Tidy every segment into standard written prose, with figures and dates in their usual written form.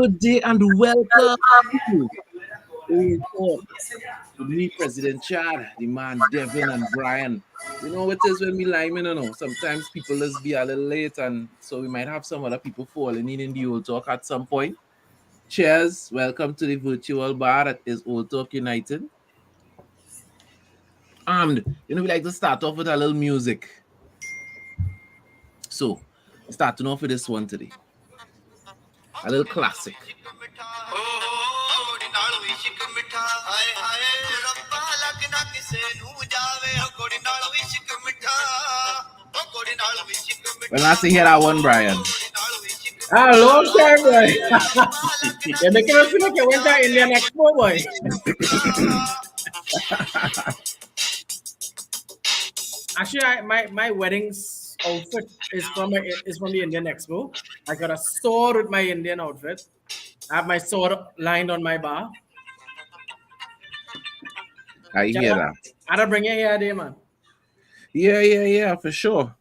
Good day and welcome to Old Talk with me, President Chad, the man Devin and Brian. You know what it is when we lime in, sometimes people just be a little late, and so we might have some other people falling in the Old Talk at some point. Cheers, welcome to the virtual bar that is Old Talk United. And we like to start off with a little music. So, starting off with this one today, a little classic. When I see hear that one, Brian. Long time, boy. You're making us feel like you went to Indian Expo, boy. Actually, my wedding's outfit is from the Indian Expo. I got a sword with my Indian outfit. I have my sword lined on my bar. I hear that. I don't bring it here, day, man. Yeah, for sure.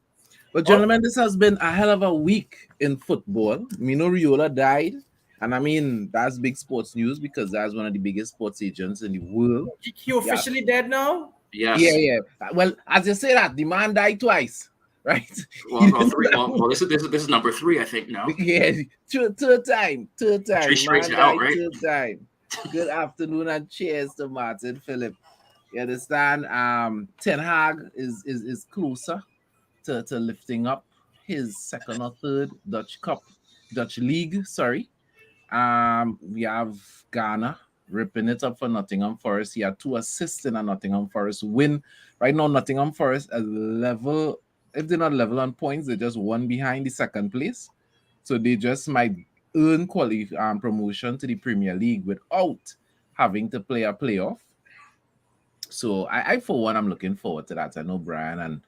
But gentlemen, this has been a hell of a week in football. Mino Raiola died. And I mean, that's big sports news because that's one of the biggest sports agents in the world. He officially dead now? Yes. Yeah. Well, as you say that, the man died twice, right? Well, this is number 3, I think, now. Yeah, third time. Three straight out, right? Third time. Good afternoon and cheers to Martin Phillip. You understand? Ten Hag is closer to lifting up his second or third Dutch league. Sorry. We have Ghana ripping it up for Nottingham Forest. He had 2 assists in a Nottingham Forest win. Right now, Nottingham Forest is level. If they're not level on points, they're just one behind the second place. So they just might earn promotion to the Premier League without having to play a playoff. So I for one, I'm looking forward to that. I know Brian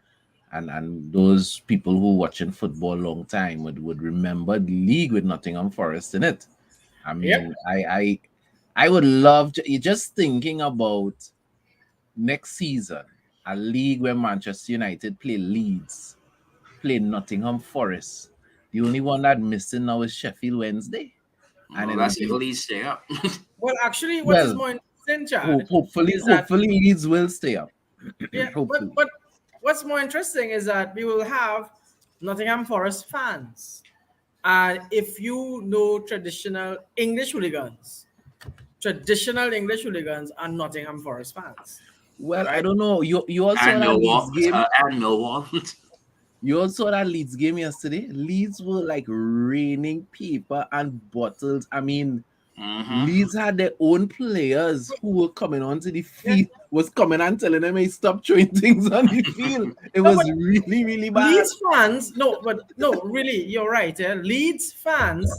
and those people who watching football a long time would remember the league with Nottingham Forest in it. I mean, yep. I would love to, just thinking about next season, a league where Manchester United play Leeds, play Nottingham Forest. The only one that missing now is Sheffield Wednesday. And that's if Leeds stay up. Well, actually, what is more interesting, Chad? Hopefully Leeds will stay up. Yeah, but what's more interesting is that we will have Nottingham Forest fans. And if you know traditional English hooligans are Nottingham Forest fans. Well, right? I don't know. You also saw that Leeds game. And Millwall. You also saw that Leeds game yesterday. Leeds were like raining paper and bottles. I mean, Leeds had their own players who were coming onto the field, was coming and telling them, hey, stop throwing things on the field. It was really, really bad. Leeds fans, really, you're right. Leeds fans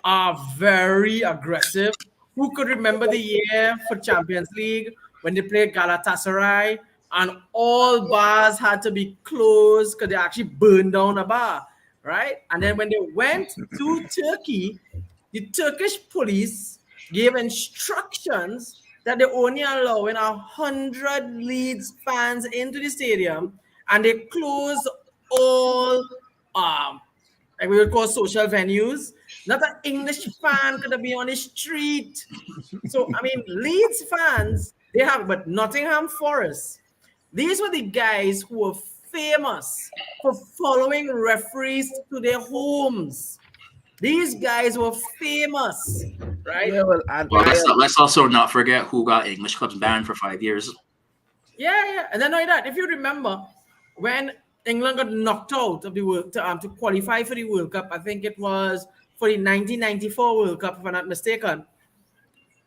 are very aggressive. Who could remember the year for Champions League when they played Galatasaray and all bars had to be closed because they actually burned down a bar, right? And then when they went to Turkey, the Turkish police gave instructions that they're only allowing 100 Leeds fans into the stadium, and they closed all, like we would call social venues. Not an English fan could be on the street. So, I mean, Leeds fans, they have, but Nottingham Forest, these were the guys who were famous for following referees to their homes. These guys were famous, right? Yeah, let's also not forget who got English clubs banned for 5 years. Yeah. And then like that, if you remember, when England got knocked out of the World to qualify for the World Cup, I think it was for the 1994 World Cup, if I'm not mistaken.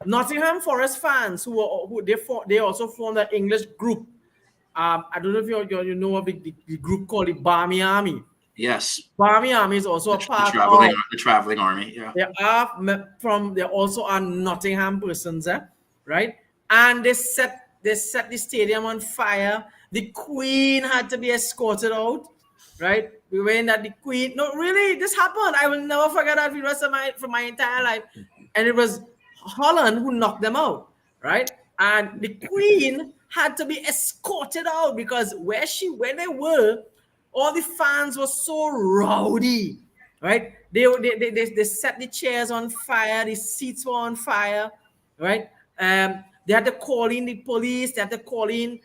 Nottingham Forest fans they also formed an English group. I don't know if you know of the group called the Barmy Army. Yes. Barmy Army is also a part of the traveling army. Yeah. They also are Nottingham persons, right? And they set the stadium on fire. The Queen had to be escorted out, right? We went at the Queen. No, really, this happened. I will never forget that for the rest of my entire life. And it was Holland who knocked them out, right? And the Queen had to be escorted out because where they were, all the fans were so rowdy. right? They set the chairs on fire, the seats were on fire, right? They had to call in the police, they had to call in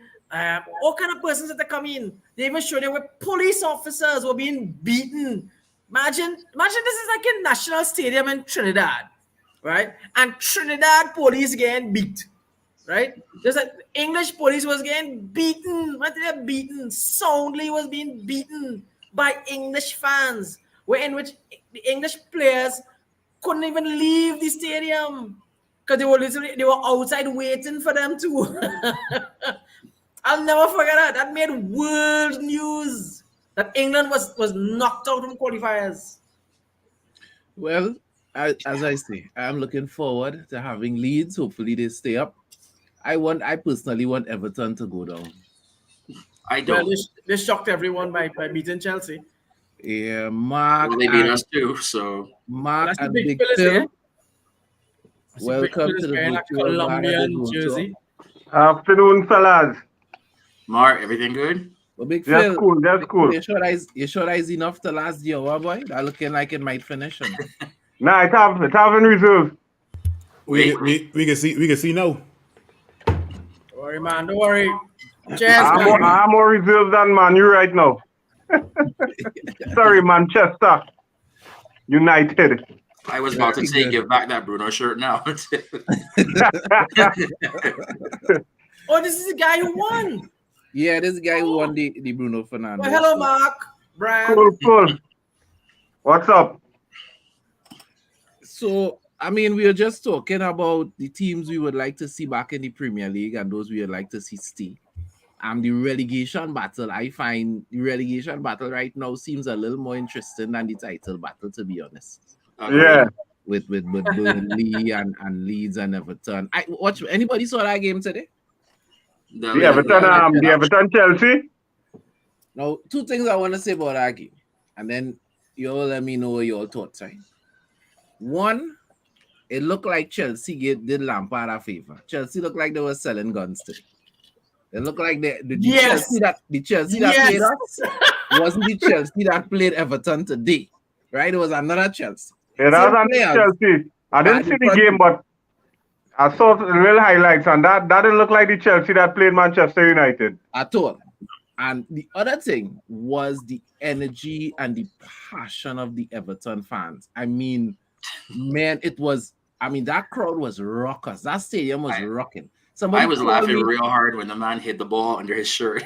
all kind of persons that come in. They even showed there were police officers were being beaten. Imagine this is like a national stadium in Trinidad, right? And Trinidad police getting beat, right? There's like English police was getting beaten. What they beaten? Soundly was being beaten by English fans, where in which the English players couldn't even leave the stadium because they were outside waiting for them to. I'll never forget that. That made world news. That England was knocked out from qualifiers. Well, as I say, I'm looking forward to having Leeds. Hopefully, they stay up. I personally want Everton to go down. I Well, don't. they shocked everyone by beating Chelsea. Yeah, Mark Well, they beat and us too, so Mark That's the and big Big fellas Phil. there. Welcome to the wearing a virtual bar at the Colombian Road jersey. Tour. Afternoon, fellas. Mark, everything good? Well, Big That's Phil, cool. That's cool. you sure that is enough to last the hour, boy? That looking like it might finish. Nah, it's having reserve. We can see now. Don't worry, man. Don't worry. Cheers, I'm man. more reserved than Man U right now. Sorry, Manchester United. I was about to Very say, good. give back that Bruno shirt now. Oh, this is the guy who won. Yeah, this guy who won the Bruno Fernandes. Oh, hello, Mark. Brian. Cool. What's up? So, I mean, we were just talking about the teams we would like to see back in the Premier League and those we would like to see stay. The relegation battle, I find the relegation battle right now seems a little more interesting than the title battle, to be honest. Yeah. With Burnley and Leeds and Everton. Anybody saw that game today? The Everton Chelsea. Now, two things I want to say about that game, and then you all let me know what your thoughts are. One, it looked like Chelsea did Lampard a favor. Chelsea looked like they were selling guns today. It looked like the Yes. Chelsea that played us wasn't the Chelsea that played Everton today, right? It was another Chelsea. Yeah, that was Chelsea. I didn't see the game, but I saw the real highlights, and that didn't look like the Chelsea that played Manchester United At all. And the other thing was the energy and the passion of the Everton fans. I mean, man, that crowd was rockers. That stadium was rocking. I was laughing real hard when the man hit the ball under his shirt.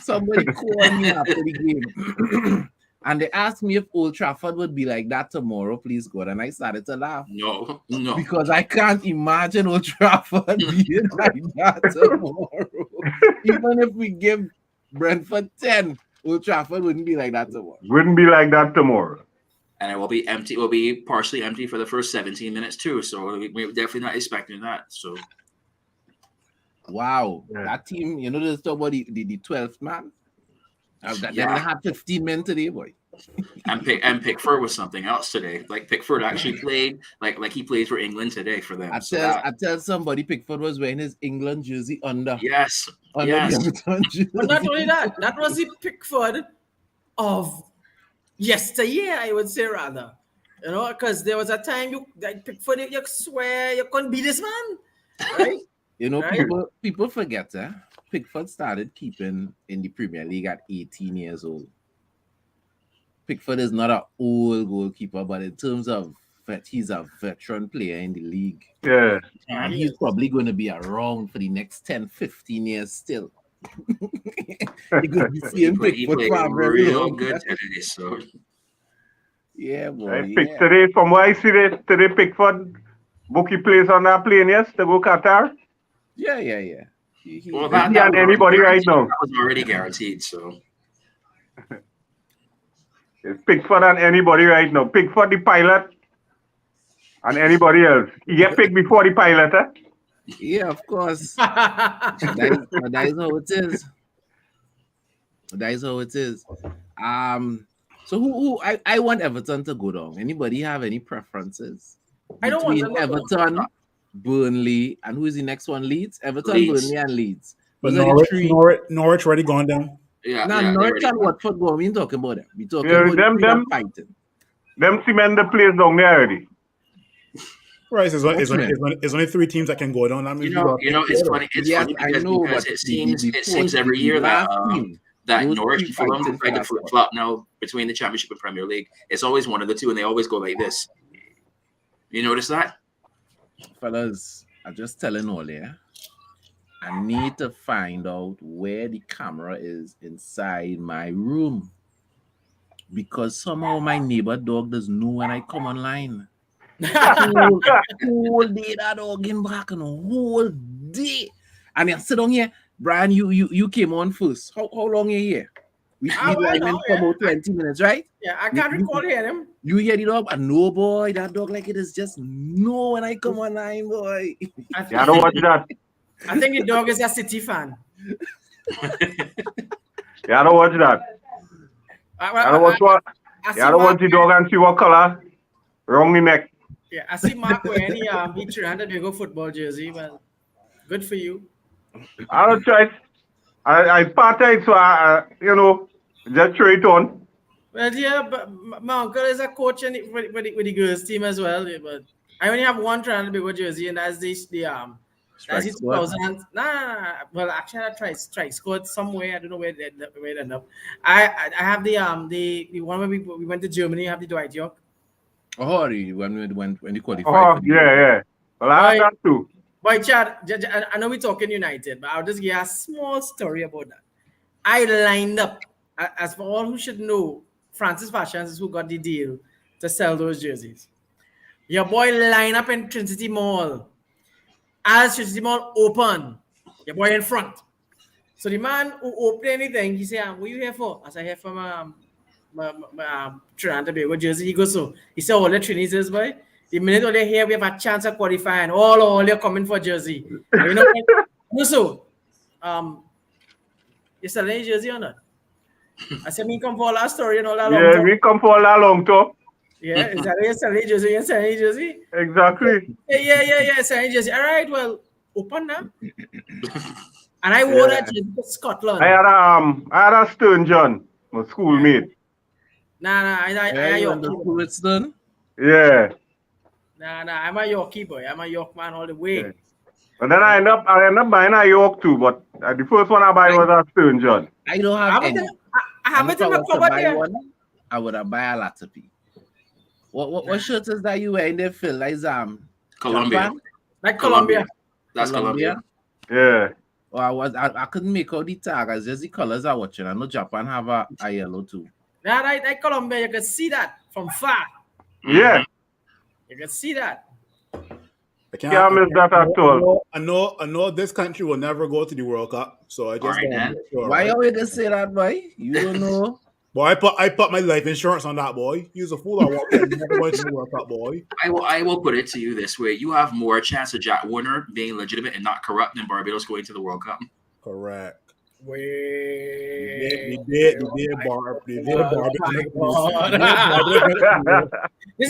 Somebody called me after the game. And they asked me if Old Trafford would be like that tomorrow, please God. And I started to laugh. No. Because I can't imagine Old Trafford being like that tomorrow. Even if we give Brentford 10, Old Trafford wouldn't be like that tomorrow. And it will be empty. It will be partially empty for the first 17 minutes too. So we're definitely not expecting that. So wow, Yeah. that team, there's talk about the 12th man. They had 15 men today, boy. and Pickford was something else today. Like Pickford actually played like he plays for England today for them. I tell somebody Pickford was wearing his England jersey under the Everton jersey. But not only that, that was the Pickford of yesteryear, I would say rather. Because there was a time Pickford, you swear you couldn't beat this man, right? Right. People forget, Pickford started keeping in the Premier League at 18 years old. Pickford is not an old goalkeeper, but in terms of he's a veteran player in the league. Yeah. And he's probably going to be around for the next 10, 15 years still. You're going to be seeing He Pickford played for a very real long good time. today. So Yeah, boy. Today, from what I see today, Pickford bookie plays on that plane, yes, to go Qatar. Yeah. well, that was anybody right now. That was already guaranteed. So It's Pickford and anybody right now. Pickford the pilot and anybody else. He get picked before the pilot, eh? Yeah, of course. that is how it is. That is how it is. So who I want Everton to go down. Anybody have any preferences? I don't want them to go Everton, Burnley, and who is the next one? Leeds? Everton, Leeds. Burnley, and Leeds. But Those are the three. Norwich already gone down. yeah. Now, yeah, Norwich they're and ready. Watford go. We ain't talking about them. We talking Yeah, about them. fighting. them cement the place down there already. Right, it's only 3 teams that can go down. That means It's funny. It's Yes, funny I because know, because but it seems the every year that last team, that those Norwich three and Fulham fighting try to for flip that flop now between the Championship and Premier League. It's always one of the two, and they always go like this. You notice that? fellas, I'm just telling all yeah. I need to find out where the camera is inside my room. Because somehow my neighbor dog doesn't know when I come online. whole day that dog in back and whole day. And I sit down here, Brian, you came on first. How long are you here? We live in for about 20 minutes, right? Yeah, I can't recall hearing him. You hear the dog, and no boy, that dog like it is just no when I come online, boy. Yeah, I don't watch that. I think the dog is a City fan. Yeah, I don't watch that. I don't watch what. Yeah, I don't watch the dog and see what color. Wrong the neck. Yeah, I see Mark wearing the 300 Diego football jersey. Well, good for you. I don't try. I part-time, so I just throw it on. Well, yeah, but my uncle is a coach with the girls team as well. Yeah, but I only have one 300 Diego jersey, and that's that's the 2000. Nah. Well, actually, I tried strike squad somewhere. I don't know where it ended up. I have the one where we went to Germany. I have the Dwight York. Oh, when you qualified. Oh, yeah. Well, I have that too. Boy, Chad, I know we're talking United, but I'll just give you a small story about that. I lined up, as for all who should know, Francis Fashions is who got the deal to sell those jerseys. Your boy lined up in Trinity Mall. As Trinity Mall open, your boy in front. So the man who opened anything, he said, what are you here for? I said, here for my Trinidad Tobago jersey. He goes, so he said, all the Trinities, boy. The minute all they here, we have a chance of qualifying. All they're coming for jersey. You know what? So, you selling any jersey or not? I said, me come for all that story and all that long Yeah, talk. we come for all that long talk. Yeah, is that you selling jersey? You selling jersey? Exactly. Yeah, selling jersey. All right, well, open now. And I wore that jersey to Scotland. I had a Stern John, my schoolmate. Nah, I you school with Stern? Yeah. Nah, I'm a Yorkie boy. I'm a York man all the way. Yeah. And then I end up buying a York too, but the first one I buy was a Stern John. I don't have any. I have it in my cupboard there. I would have buy a lot of people. What shirt is that you wearing there, Phil? Like Colombia. Japan? Like Colombia. That's Colombia. Yeah. Well, I couldn't make out the tag. It's just the colors I watching. I know Japan have a yellow too. Yeah, like Colombia, you can see that from far. Yeah. You can see that. I can't miss that at all. I know this country will never go to the World Cup, so I just don't. Sure, why are we gonna say that, boy? You don't know. Boy, I put my life insurance on that, boy. You's a fool. I won't never going to the World Cup, boy. I will put it to you this way: you have more chance of Jack Warner being legitimate and not corrupt than Barbados going to the World Cup. Correct. We did Barb. This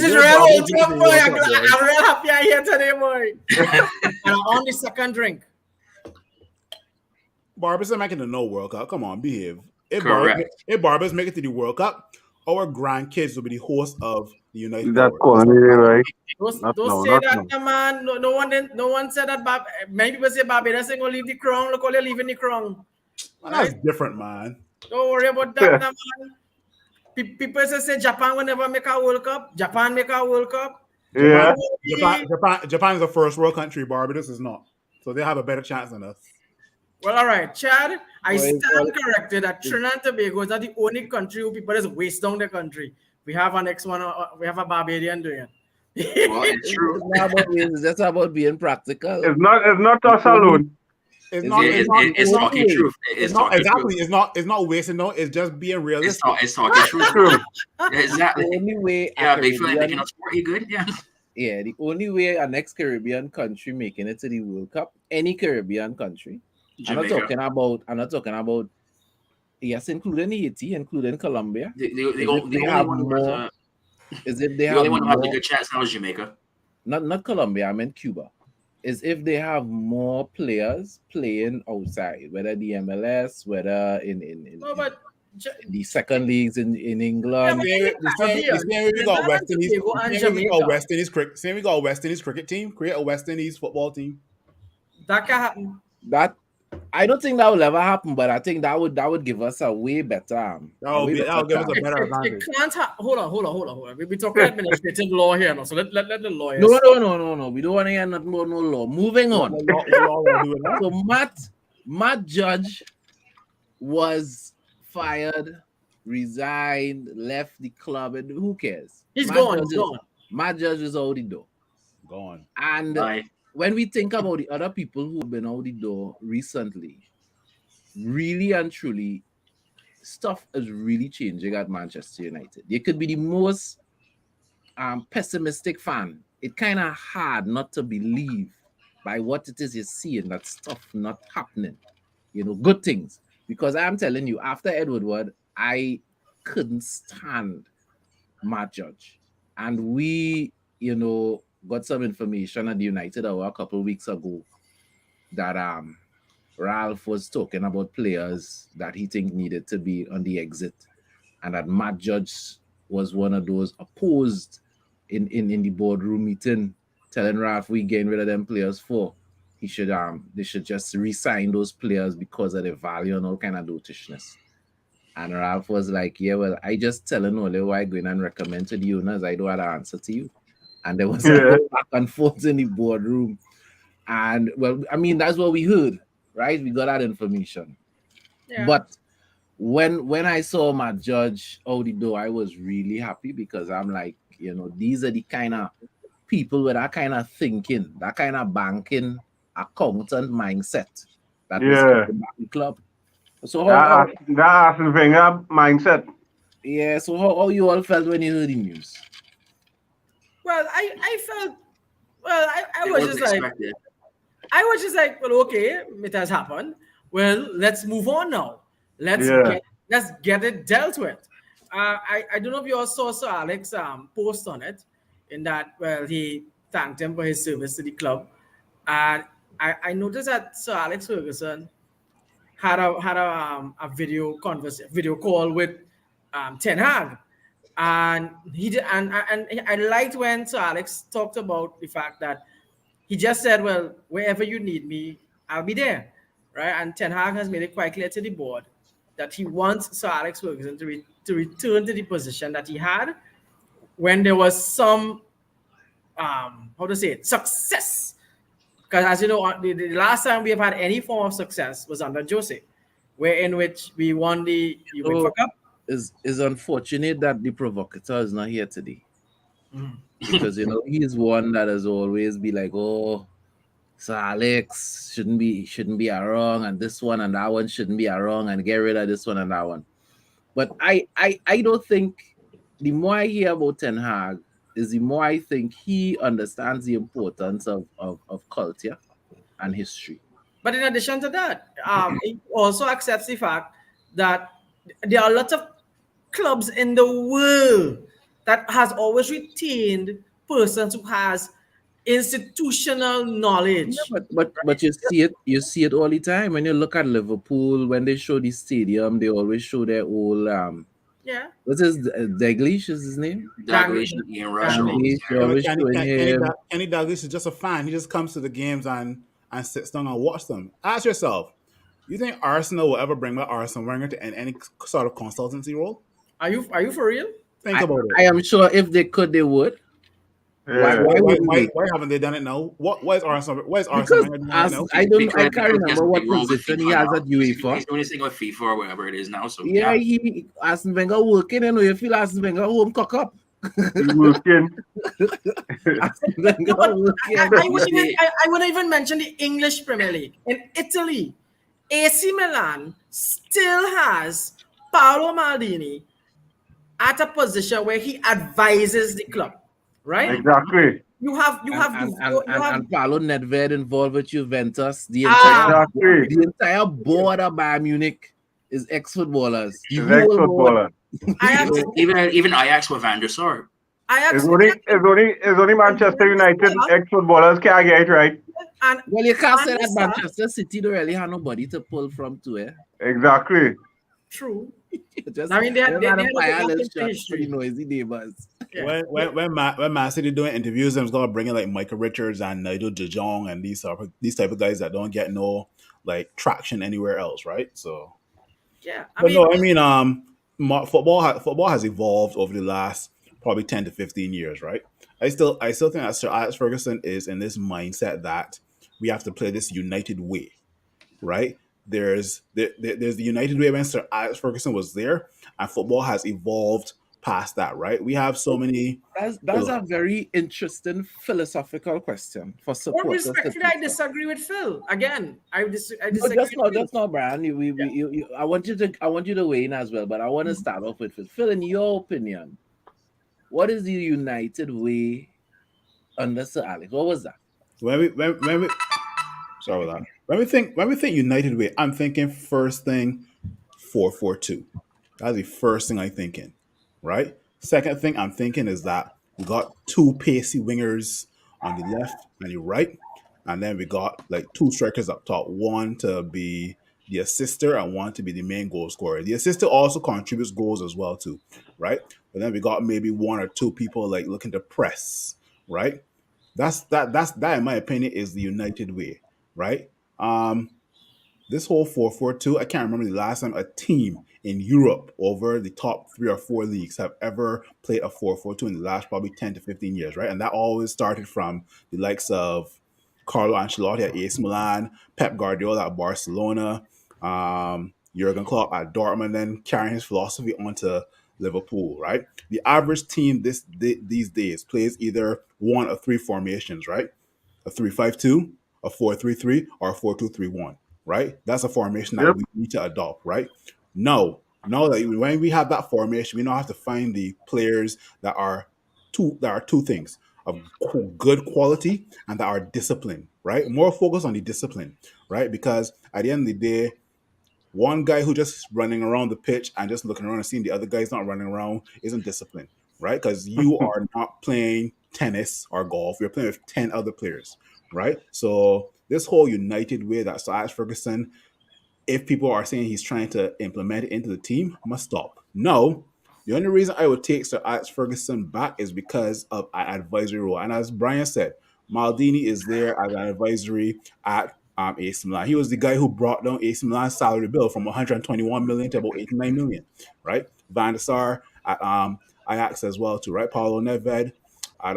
is real old talk, boy. I'm real happy I'm here today, boy. And I'm on the second drink. Barbados are making the no World Cup. Come on, behave. If Barbados make it to the World Cup, our grandkids will be the host of the United That's States. right? Don't say that, man. No one said that. Many people say Barbados ain't gonna leave the crown. Look how they're leaving the crown. Well, that's different, man. Don't worry about that, man. People say Japan will never make a World Cup. Japan make a World Cup. Yeah. Japan is the first world country. Barbados is not, so they have a better chance than us. Well, all right, Chad. I stand corrected that Trinidad and Tobago is not the only country who people just waste down the country. We have our next one. We have a Barbadian doing it. Well, it's true. It's just about being practical. It's not us alone. It's talking truth. It's not exactly. It's not wasting. No, it's just being realistic. It's talking truth. Exactly. The only way, they feel like they can support you good. Yeah. Yeah, the only way a next Caribbean country making it to the World Cup, any Caribbean country. Jamaica. I'm not talking about. Yes, including Haiti, including Colombia. The only one who has a good chance now is Jamaica. Not Colombia. I meant Cuba. Is if they have more players playing outside, whether the MLS, whether in. No, but the second leagues in Yeah, England. but The same way we got Trinidad West and Indies. Tobago and The same way we got Jamaica. West Indies cricket. Same way we got West Indies cricket team. Create a West Indies football team. That can happen. That I don't think that will ever happen, but I think that would give us a way better. That'll give us a chance. better It advantage. can't hold on. We're talking administrative law here now, so let the lawyers. No. We don't want to hear nothing about no law. Moving on. So Matt Judge was fired, resigned, left the club, and who cares? He's Matt gone. Judge He's gone. Matt Judge is out the door. Gone. And Aye. when we think about the other people who have been out the door recently, really and truly, stuff is really changing at Manchester United. You could be the most pessimistic fan. It's kind of hard not to believe by what it is you're seeing that stuff not happening. Good things. Because I'm telling you, after Edward Wood, I couldn't stand Matt Judge. And we, got some information at the United Hour a couple of weeks ago that Ralph was talking about players that he think needed to be on the exit, and that Matt Judge was one of those opposed in the boardroom meeting, telling Ralph we getting rid of them players for. They should just re-sign those players because of their value and all kind of dotishness. And Ralph was like, yeah, well, I just telling Ole why I go in and recommend to the owners. I don't have an answer to you. And there was a back and forth in the boardroom. And well, I mean, that's what we heard, right? We got that information. Yeah. But when I saw my Judge out the door, I was really happy because I'm like, these are the kind of people with that kind of thinking, that kind of banking, accountant mindset that was coming back to the club. So that Arsene Wenger mindset. Yeah, so how you all felt when you heard the news? Well, I felt. Well, I was just expected. like, well, okay, it has happened. Well, let's move on now. Let's get it dealt with. I don't know if you all saw Sir Alex post on it, in that, well, he thanked him for his service to the club, and I noticed that Sir Alex Ferguson had a video call with Ten Hag, and he did, and I liked when Sir Alex talked about the fact that he just said, well, wherever you need me, I'll be there, right? And Ten Hag has made it quite clear to the board that he wants Sir Alex Ferguson to return to the position that he had when there was some success. Because as you know, the last time we have had any form of success was under Jose, in which we won the UEFA Cup. Is unfortunate that the provocateur is not here today. Because he's one that has always be like, oh, Sir Alex shouldn't be a wrong, and this one and that one shouldn't be a wrong, and get rid of this one and that one. But I don't think, the more I hear about Ten Hag, is the more I think he understands the importance of culture and history. But in addition to that, he also accepts the fact that there are lots of clubs in the world that has always retained persons who has institutional knowledge. Yeah, but you see it all the time. When you look at Liverpool, when they show the stadium, they always show their old what's his Daglish is his name? Daglish, Ian Rush. Kenny Dalglish is just a fan. He just comes to the games and sits down and watch them. Ask yourself, you think Arsenal will ever bring back Arsene Wenger to any sort of consultancy role? Are you for real? Think about it. I am sure if they could, they would. Yeah. Why haven't they done it now? Why is Arsene Wenger doing it now? I can't remember what position he has at UEFA. He's doing this thing with FIFA or whatever it is now. So yeah. Arsene Wenger working, and you feel Arsene Wenger home cock up. He's working. I wouldn't even mention the English Premier League. In Italy, AC Milan still has Paolo Maldini at a position where he advises the club, right? Exactly. You have Paolo Nedved involved with Juventus. The entire board of Bayern Munich is ex-footballers. Even Ajax with Van der Sar. It's only Manchester United ex-footballers can't get it right. Well, you can't say that Manchester City don't really have nobody to pull from to. Exactly. True. Just I mean, they had a a fire lot little of shot for the history. noisy neighbors. Yeah. When Man City doing interviews, them's gonna bring in like Michael Richards and Nigel De Jong and these type of guys that don't get no like traction anywhere else, right? So, Yeah. I but mean, no, I mean, football has evolved over the last probably 10 to 15 years, right? I still think that Sir Alex Ferguson is in this mindset that we have to play this united way, right? There's the United way when Sir Alex Ferguson was there, and football has evolved past that, right? We have so many. That's a very interesting philosophical question for more supporters to respectfully, I consider. disagree with Phil. Again, I No, disagree with Phil. just not, Brian. I want you to weigh in as well, but I want to start off with Phil. Phil, in your opinion, what is the United way under Sir Alex? What was that? When we sorry about that. When we think United way, I'm thinking first thing 4-4-2. That's the first thing I'm thinking, right? Second thing I'm thinking is that we got two pacey wingers on the left and the right, and then we got like two strikers up top. One to be the assister and one to be the main goal scorer. The assister also contributes goals as well too, right? But then we got maybe one or two people like looking to press, right? That in my opinion is the United way, right? This whole 4-4-2, I can't remember the last time a team in Europe over the top 3 or 4 leagues have ever played a 4-4-2 in the last probably 10 to 15 years, right? And that always started from the likes of Carlo Ancelotti at AC Milan, Pep Guardiola at Barcelona, Jurgen Klopp at Dortmund, then carrying his philosophy onto Liverpool, right? The average team these days plays either one of three formations, right? A 3-5-2, a 4-3-3, or a 4-2-3-1, right? That's a formation that Yep. we need to adopt, right? No, that when we have that formation, we now have to find the players that are two things of good quality and that are disciplined, right? More focus on the discipline, right? Because at the end of the day, one guy who just running around the pitch and just looking around and seeing the other guys not running around isn't disciplined, right? Because you are not playing tennis or golf. You're playing with 10 other players, right? So this whole united way that Sir Alex Ferguson, if people are saying he's trying to implement it into the team, must stop. No, the only reason I would take Sir Alex Ferguson back is because of an advisory role. And as Brian said, Maldini is there as an advisory at AC Milan. He was the guy who brought down AC Milan's salary bill from 121 million to about 89 million, right? Van der Sar at Ajax as well too, right? Paulo Nedved at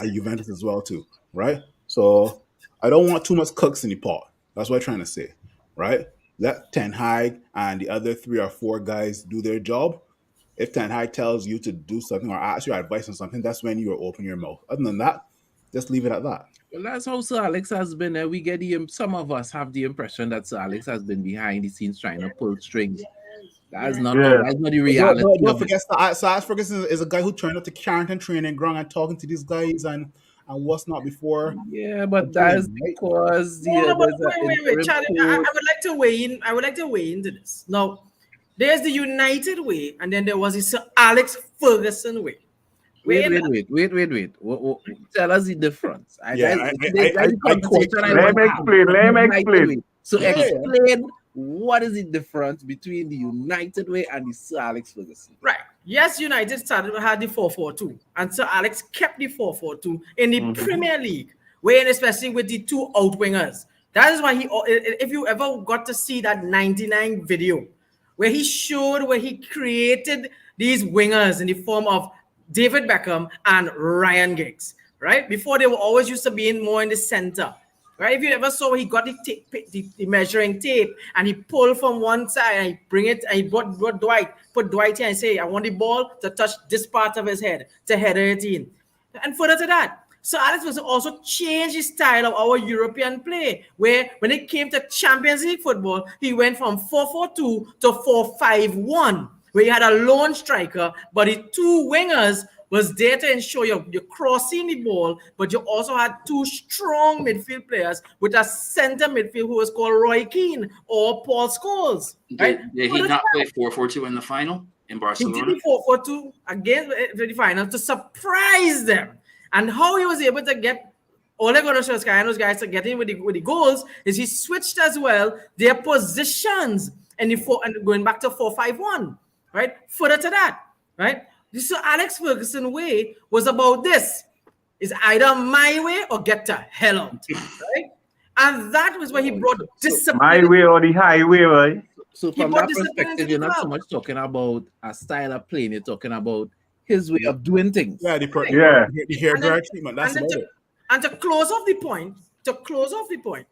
Juventus as well too, right? So I don't want too much cooks in the pot. That's what I'm trying to say, right? Let Ten Hag and the other 3 or 4 guys do their job. If Ten Hag tells you to do something or asks your advice on something, that's when you will open your mouth. Other than that, just leave it at that. Well, that's how Sir Alex has been. We get some of us have the impression that Sir Alex has been behind the scenes trying to pull strings. That's not Yeah. that's not the Don't, reality don't, don't of it. forget, Sir Alex Ferguson is a guy who turned up to Carrington training ground and talking to these guys and what's not before. Yeah, but the game, that's right? because No, no, but there's an wait, interim Charlie. I coach. would like to weigh in. I would like to weigh into this. Now, there's the United way, and then there was the Sir Alex Ferguson way. Wait. Tell us the difference. Yeah, That's I the conversation I Let want him to have. explain. Let him United explain. way. So Yeah. explain what is the difference between the United way and the Sir Alex Ferguson. Right. Yes, United had the 4-4-2, and Sir Alex kept the 4-4-2 in the Premier League, where especially with the two out wingers. That is why if you ever got to see that 99 video, where he created these wingers in the form of David Beckham and Ryan Giggs, right? Before they were always used to being more in the center. Right? If you ever saw he got the measuring tape and he pulled from one side and he bring it and he put Dwight here and say, I want the ball to touch this part of his head to header it in. And further to that, so Alex was also changed his style of our European play, where when it came to Champions League football, he went from 4-4-2 to 4-5-1, where he had a lone striker, but the two wingers was there to ensure you're crossing the ball, but you also had two strong midfield players with a center midfield who was called Roy Keane or Paul Scholes. Right? Did he not play 4-4-2 in the final in He Barcelona? did the 4-4-2 against the final to surprise them. And how he was able to get Ole Gunnar Solskjaer and those guys to get in with the goals is he switched as well their positions. and going back to 4-5-1, right? Further to that, right? This Alex Ferguson way was about this. It's either my way or get the hell out, right? And that was where he brought discipline. My way or the highway, right? So from that perspective, you're not so much talking about a style of playing, you're talking about his way of doing things. Yeah, the hair dryer treatment. That's about it. And to close off the point,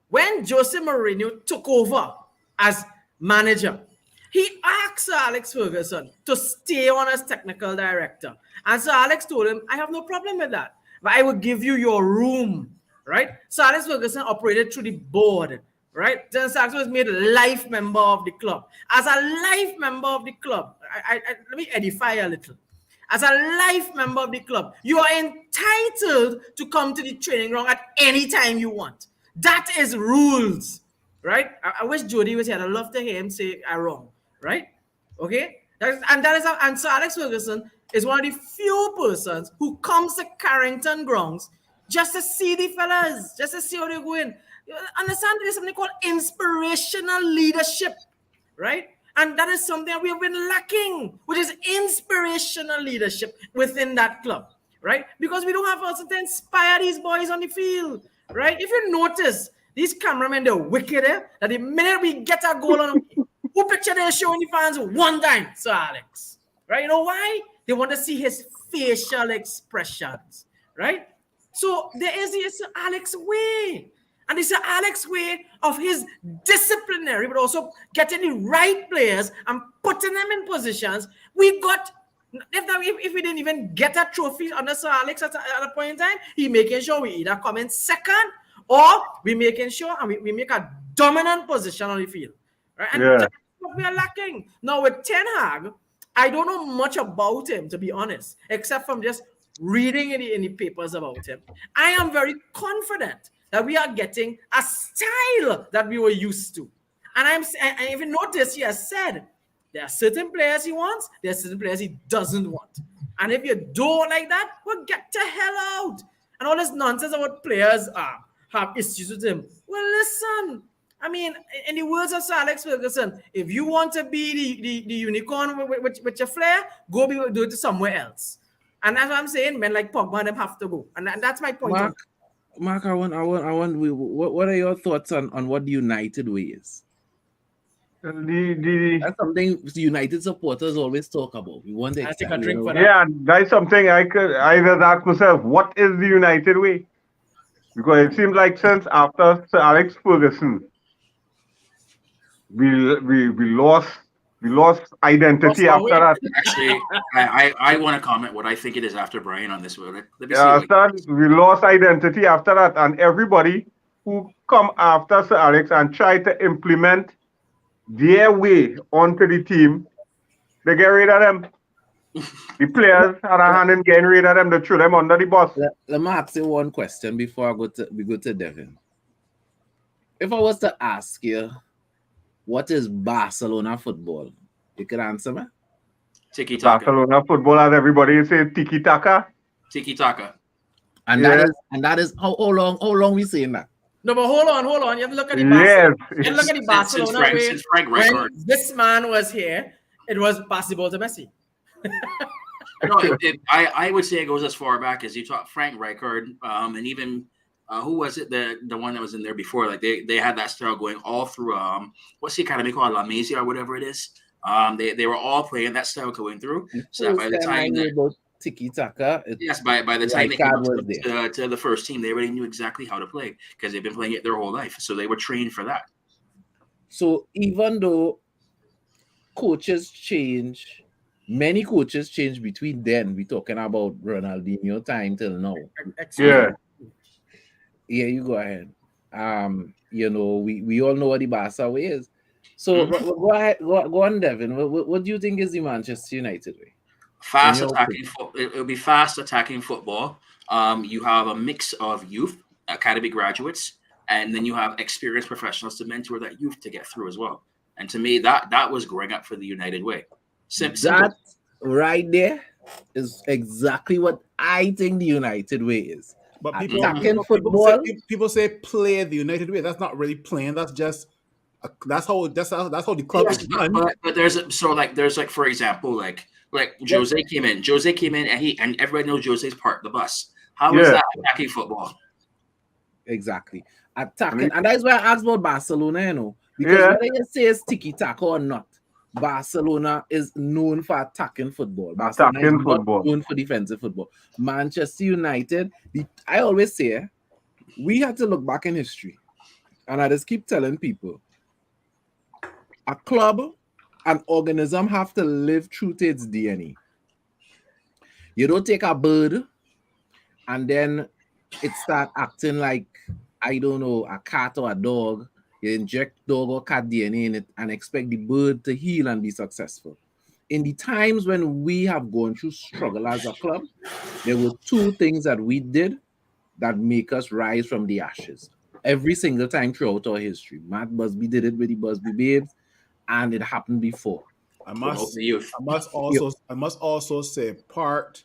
when Jose Mourinho took over as manager, he asked Sir Alex Ferguson to stay on as technical director. And Sir Alex told him, I have no problem with that, but I will give you your room, right? Sir Alex Ferguson operated through the board, right? Then Sir Alex was made a life member of the club. As a life member of the club, let me edify a little. As a life member of the club, you are entitled to come to the training ground at any time you want. That is rules, right? I wish Jody was here. I'd love to hear him say I'm wrong, right? Okay? And Sir Alex Ferguson is one of the few persons who comes to Carrington grounds just to see the fellas, just to see how they're going. You understand? There's something called inspirational leadership, right? And that is something that we have been lacking, which is inspirational leadership within that club, right? Because we don't have also to inspire these boys on the field, right? If you notice, these cameramen, they're wicked, that the minute we get a goal on them, who picture they're showing the fans one time, Sir Alex, right? You know why? They want to see his facial expressions, right? So there is the Sir Alex way. And it's Sir Alex way of his disciplinary, but also getting the right players and putting them in positions. We got, if we didn't even get a trophy under Sir Alex at a point in time, he making sure we either come in second or we making sure and we make a dominant position on the field. Right? And that's what we are lacking. Now with Ten Hag, I don't know much about him, to be honest, except from just reading in the papers about him. I am very confident that we are getting a style that we were used to. And if you notice, he has said there are certain players he wants, there are certain players he doesn't want. And if you don't like that, well, get the hell out. And all this nonsense about players have issues with him. Well, listen, I mean, in the words of Sir Alex Ferguson, if you want to be the unicorn with your flair, do it somewhere else. And that's what I'm saying, men like Pogba and them have to go. And that's my point. Mark, what are your thoughts on what the United way is? That's something United supporters always talk about. We want to take a drink for that. Yeah, that's something I just ask myself, what is the United way? Because it seems like since after Sir Alex Ferguson, we lost identity after that. Actually, I want to comment what I think it is after Brian on this one. We lost identity after that, and everybody who come after Sir Alex and try to implement their way onto the team, they get rid of them. The players had a hand in getting rid of them. They threw them under the bus. Let me ask you one question before we go to Devin. If I was to ask you, what is Barcelona football? You could answer me. Tiki taka. Barcelona football, as everybody say, tiki taka. Tiki taka. And that is how long we saying that? No, but hold on. You have to look at the Barcelona. You have to look at the Barcelona way. Since Frank Rijkaard. When this man was here, it was possible to Messi. No, I would say it goes as far back as you talk Frank Rijkaard, and even who was it? The one that was in there before? Like they had that style going all through. What's the academy called? La Masia or whatever it is. They were all playing that style going through. So that by the time that tiki taka, yes, by the time they came to the first team, they already knew exactly how to play because they've been playing it their whole life. So they were trained for that. So even though coaches change, many coaches change between then. We're talking about Ronaldinho time till now. Yeah. Yeah, you go ahead. We all know what the Barca way is. So go ahead, go on, Devin. What do you think is the Manchester United way? Fast attacking football. It'll be fast attacking football. You have a mix of youth, academy graduates, and then you have experienced professionals to mentor that youth to get through as well. And to me, that was growing up for the United way. Simple. That right there is exactly what I think the United way is. But people say play the United way. That's not really playing. That's just That's how the club Yes, is done. but there's like for example like Jose came in. Jose came in and everybody knows Jose's part the bus. How is Yeah. that attacking football? Exactly. Attacking. And that's why I asked about Barcelona, you know. Because Yeah. whether you say it's tiki-taka or not, Barcelona is known for attacking football. Barcelona is Attacking not football. known for defensive football. Manchester United, I always say, we had to look back in history. And I just keep telling people, a club, an organism have to live true to its DNA. You don't take a bird and then it start acting like, I don't know, a cat or a dog. You inject dog or cat DNA in it and expect the bird to heal and be successful. In the times when we have gone through struggle as a club, there were two things that we did that make us rise from the ashes. Every single time throughout our history. Matt Busby did it with the Busby Babes, and it happened before. I Promote the youth. must also say part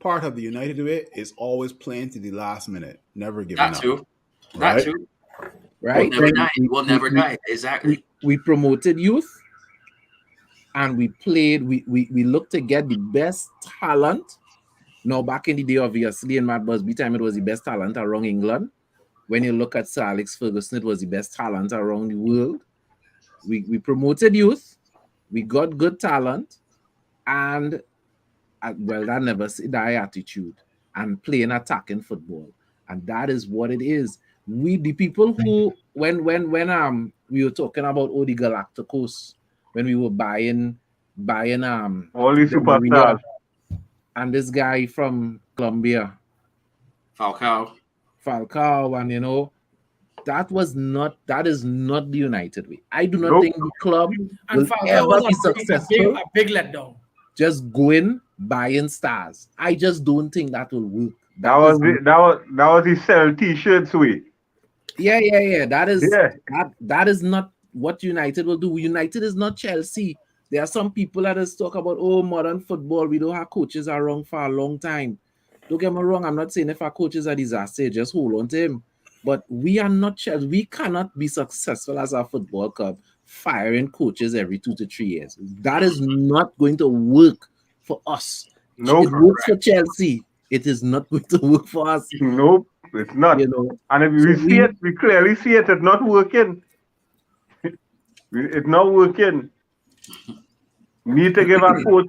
of the United way is always playing to the last minute, never giving That up. too. Right? That too. Right? We'll never Then die. We'll never die. Exactly. we promoted youth and we played, we looked to get the best talent. Now, back in the day, obviously, in Matt Busby time, it was the best talent around England. When you look at Sir Alex Ferguson, it was the best talent around the world. We promoted youth, we got good talent, and well, that never die attitude and playing attacking football, and that is what it is. We the people who when we were talking about the Galacticos when we were buying All these Del Maria superstars. and this guy from Colombia, Falcao. Falcao, and you know. That is not the United way. I do not Nope. think the club And will Falcao ever was be a successful big letdown. just going buying stars. I just don't think that will work. That was the sell t-shirts way. Yeah. That is Yeah. that is not what United will do. United is not Chelsea. There are some people that just talk about modern football. We don't have coaches around for a long time. Don't get me wrong. I'm not saying if our coaches are disaster, just hold on to him. But we are not Chelsea. We cannot be successful as a football club firing coaches every 2 to 3 years. That is not going to work for us. Nope. It works for Chelsea. It is not going to work for us. Nope. It's not. You know. And if we clearly see it, it's not working. It's not working. Need to give a coach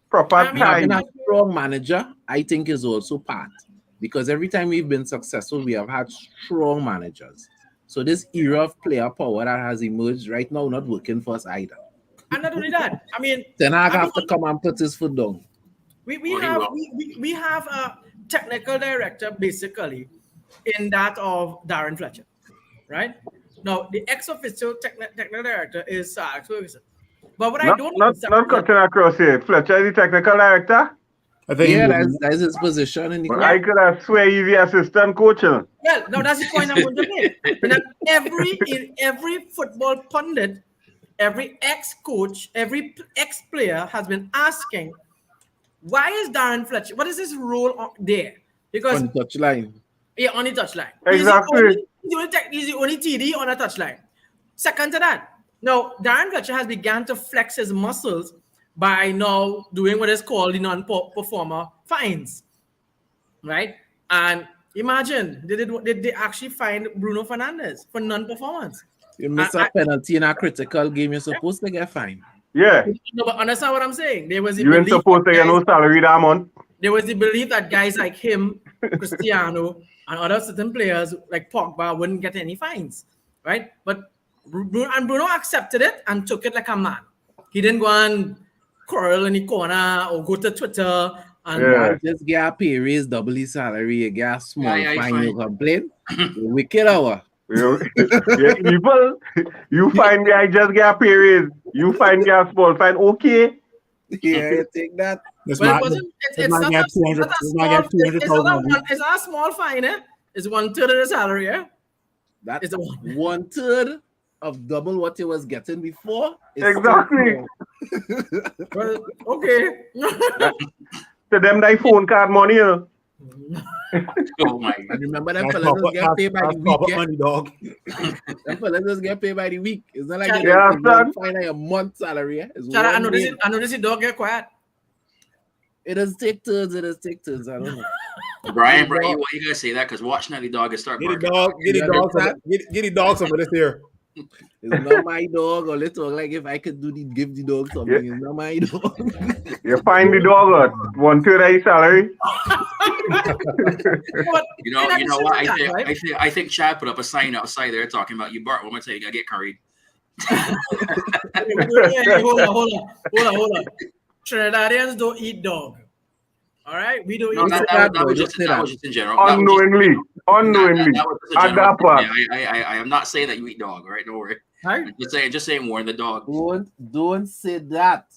proper Having time. a strong manager, I think, is also part. Because every time we've been successful, we have had strong managers. So this era of player power that has emerged right now not working for us either. And not only that, I mean, Then I have to come and put his foot down. we have a technical director basically in that of Darren Fletcher, right? Now the ex-officio technical director is Alex Ferguson. But what I don't understand not cutting across here. Fletcher is the technical director. I think that's his position in the But club. I could have swear he's the assistant coach. Well, no, that's the point I'm going to make. In every football pundit, every ex-coach, every ex-player has been asking, why is Darren Fletcher? What is his role there? Because on the touchline. Yeah, on the touchline. Exactly. He's the only TD on a touchline. Second to that, now Darren Fletcher has begun to flex his muscles by now doing what is called the non-performer fines, right? And imagine, did they actually fine Bruno Fernandes for non-performance? You miss a penalty in a critical game, you're supposed to get fined. Yeah. No, but understand what I'm saying? There was the You ain't belief supposed to get no salary that month. there was the belief that guys like him, Cristiano, and other certain players like Pogba wouldn't get any fines, right? But Bruno accepted it and took it like a man. He didn't go and quarrel in the corner or go to Twitter and just get a pay raise, double his salary, you get a small fine, you complain. We kill our. Evil. You find me, I just get a pay raise. You find me a small fine. Okay. Yeah, you take that. It's not a small fine, eh? It's 1/3 of the salary, eh? That is 1/3 of double what you was getting before. Exactly. Well, okay. To them, that phone card money. Oh my! And remember them That's fellas just get proper, paid by that's the week. proper Yeah? money, dog. Them fellas just get paid by the week. It's not like Yeah. they You don't understand? find out a month salary. Yeah? It's Shara, one day. I notice the dog get quiet. It does take turns. It does take turns. I don't know. Brian, Dog. why you gotta say that? Because watch now the dog is start Get the barking. dog, get the You dog some, understand? get the dog some of this here. It's not my dog. Or let's talk like if I could give the dog something. Yeah. It's not my dog. You find the dog at 1/3 of his salary. But You know in addition what? to that, right? I think Chad put up a sign outside there talking about you bark. What am I tell you? I get curried. Hold on. Trinidadians don't eat dog. All right, we don't No, eat dog. that boy, was don't just say that that. was just in general. That was just- Unknowingly. that was just a At general that part. thing. I am not saying that you eat dog, all right? Don't worry. Right? I'm just saying warn the dog. Don't say that.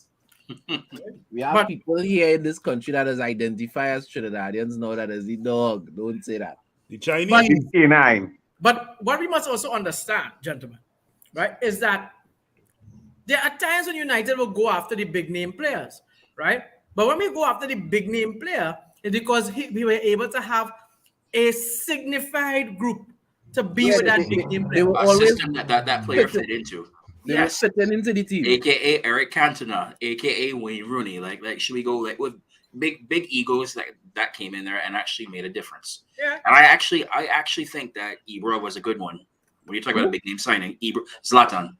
We have But- people here in this country that is identified as Trinidadians now that is the dog. Don't say that. The Chinese. The canine. But what we must also understand, gentlemen, right, is that there are times when United will go after the big name players, right? But when we go after the big name player, it's because we were able to have a signified group to be Yeah, with that they- big name they player. were A always system that player fit into. they Yes. were fitting into the team. AKA Eric Cantona, AKA Wayne Rooney. Like should we go like with big egos that came in there and actually made a difference? Yeah. And I actually think that Ibra was a good one. When you talk about a big name signing, Zlatan.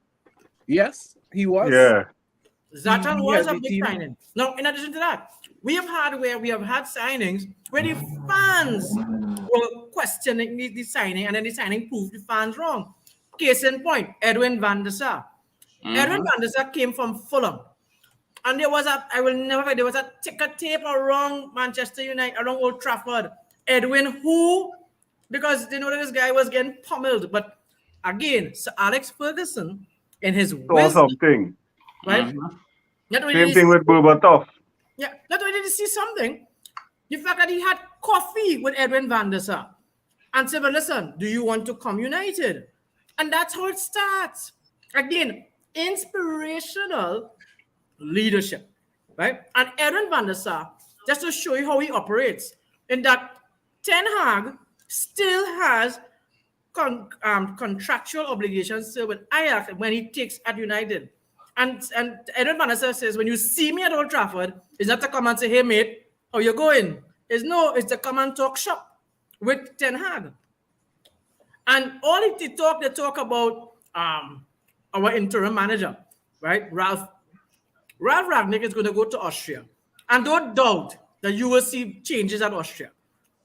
Yes, he was. Yeah. Zlatan He was has a the big team. signing. Now, in addition to that, we have had signings where the fans were questioning the signing, and then the signing proved the fans wrong. Case in point, Edwin van der Sar. Edwin van der Sar came from Fulham. And I will never forget, there was a ticker tape around Manchester United, around Old Trafford. Edwin, because they know that this guy was getting pummeled. But again, Sir Alex Ferguson, in his Saw wisdom, something. right? Not only Same did thing he with Berbatov. not only did he see something, the fact that he had coffee with Edwin van der Sar and said, well, listen, do you want to come United? And that's how it starts. Again, inspirational leadership, right? And Edwin van der Sar, just to show you how he operates, in that Ten Hag still has contractual obligations still with Ajax when he takes at United. And Edwin van der Sar says, when you see me at Old Trafford, it's not to come and say, hey, mate, how you going? It's to come and talk shop with Ten Hag. And all they talk about our interim manager, right? Ralph Ragnick is going to go to Austria. And don't doubt that you will see changes at Austria,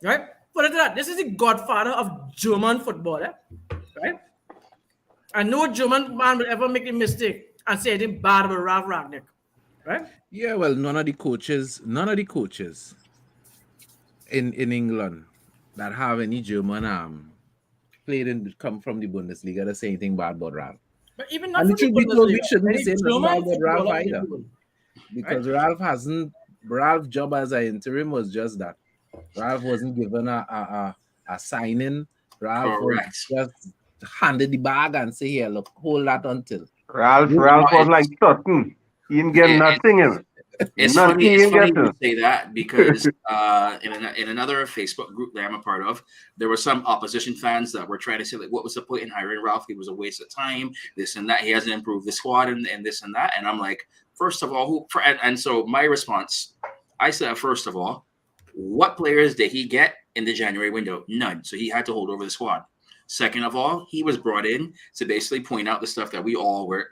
right? But that, this is the godfather of German football, right? And no German man will ever make a mistake and say anything bad about Ralph Ragnick, right? Yeah, well, none of the coaches in England that have any German come from the Bundesliga to say anything bad about Ralph. But even not And from the truth the be told, we Bundesliga, shouldn't be any saying nothing bad German about Ralph footballer either. will do it. Because Ralph's job as an interim was just that. Ralph wasn't given a signing. Ralph Correct. was just handed the bag and say, here, look, hold that until. Ralph was like Sutton. He didn't get nothing in it. It's Nothing funny. It's in funny getting. you say that because in another Facebook group that I'm a part of, there were some opposition fans that were trying to say like, what was the point in hiring Ralph? He was a waste of time. This and that. He hasn't improved the squad and this and that. And I'm like, first of all, so my response, I said, first of all, what players did he get in the January window? None. So he had to hold over the squad. Second of all, he was brought in to basically point out the stuff that we all were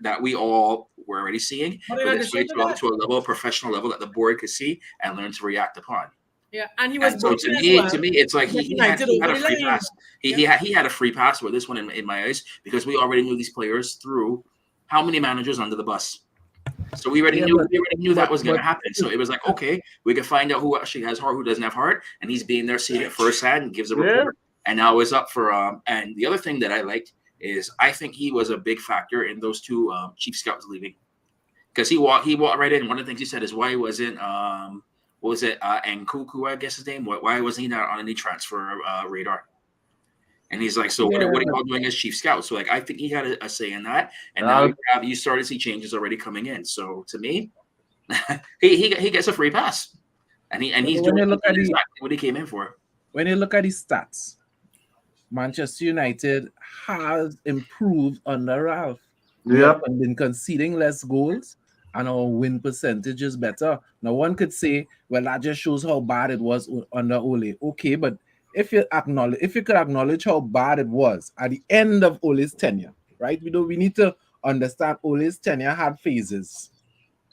already seeing, But but in this way addition to that- to a level, professional level that the board could see and learn to react upon. Yeah, and he was And so brought to in as me, well. it's like he had United a over the free line. pass. He had a free pass with this one in my eyes because we already knew these players through how many managers under the bus. So we already knew that was going to happen. So it was like, okay, we can find out who actually has heart, who doesn't have heart, and he's being there, seeing it firsthand, and gives a report. And now it's up for and the other thing that I liked is I think he was a big factor in those two chief scouts leaving because he walked right in. One of the things he said is why wasn't what was it Nkuku, I guess his name, why wasn't he not on any transfer radar? And he's like, so what are you all doing as chief scout? So like I think he had a say in that, and now you start to see changes already coming in. So to me, he gets a free pass. and he's when doing you look at exactly what he came in for. when you look at the stats, Manchester United has improved under Ralph. We have Yep. been conceding less goals and our win percentage is better. Now, one could say, well, that just shows how bad it was under Ole. Okay, but if you could acknowledge how bad it was at the end of Ole's tenure, right? We need to understand Ole's tenure had phases,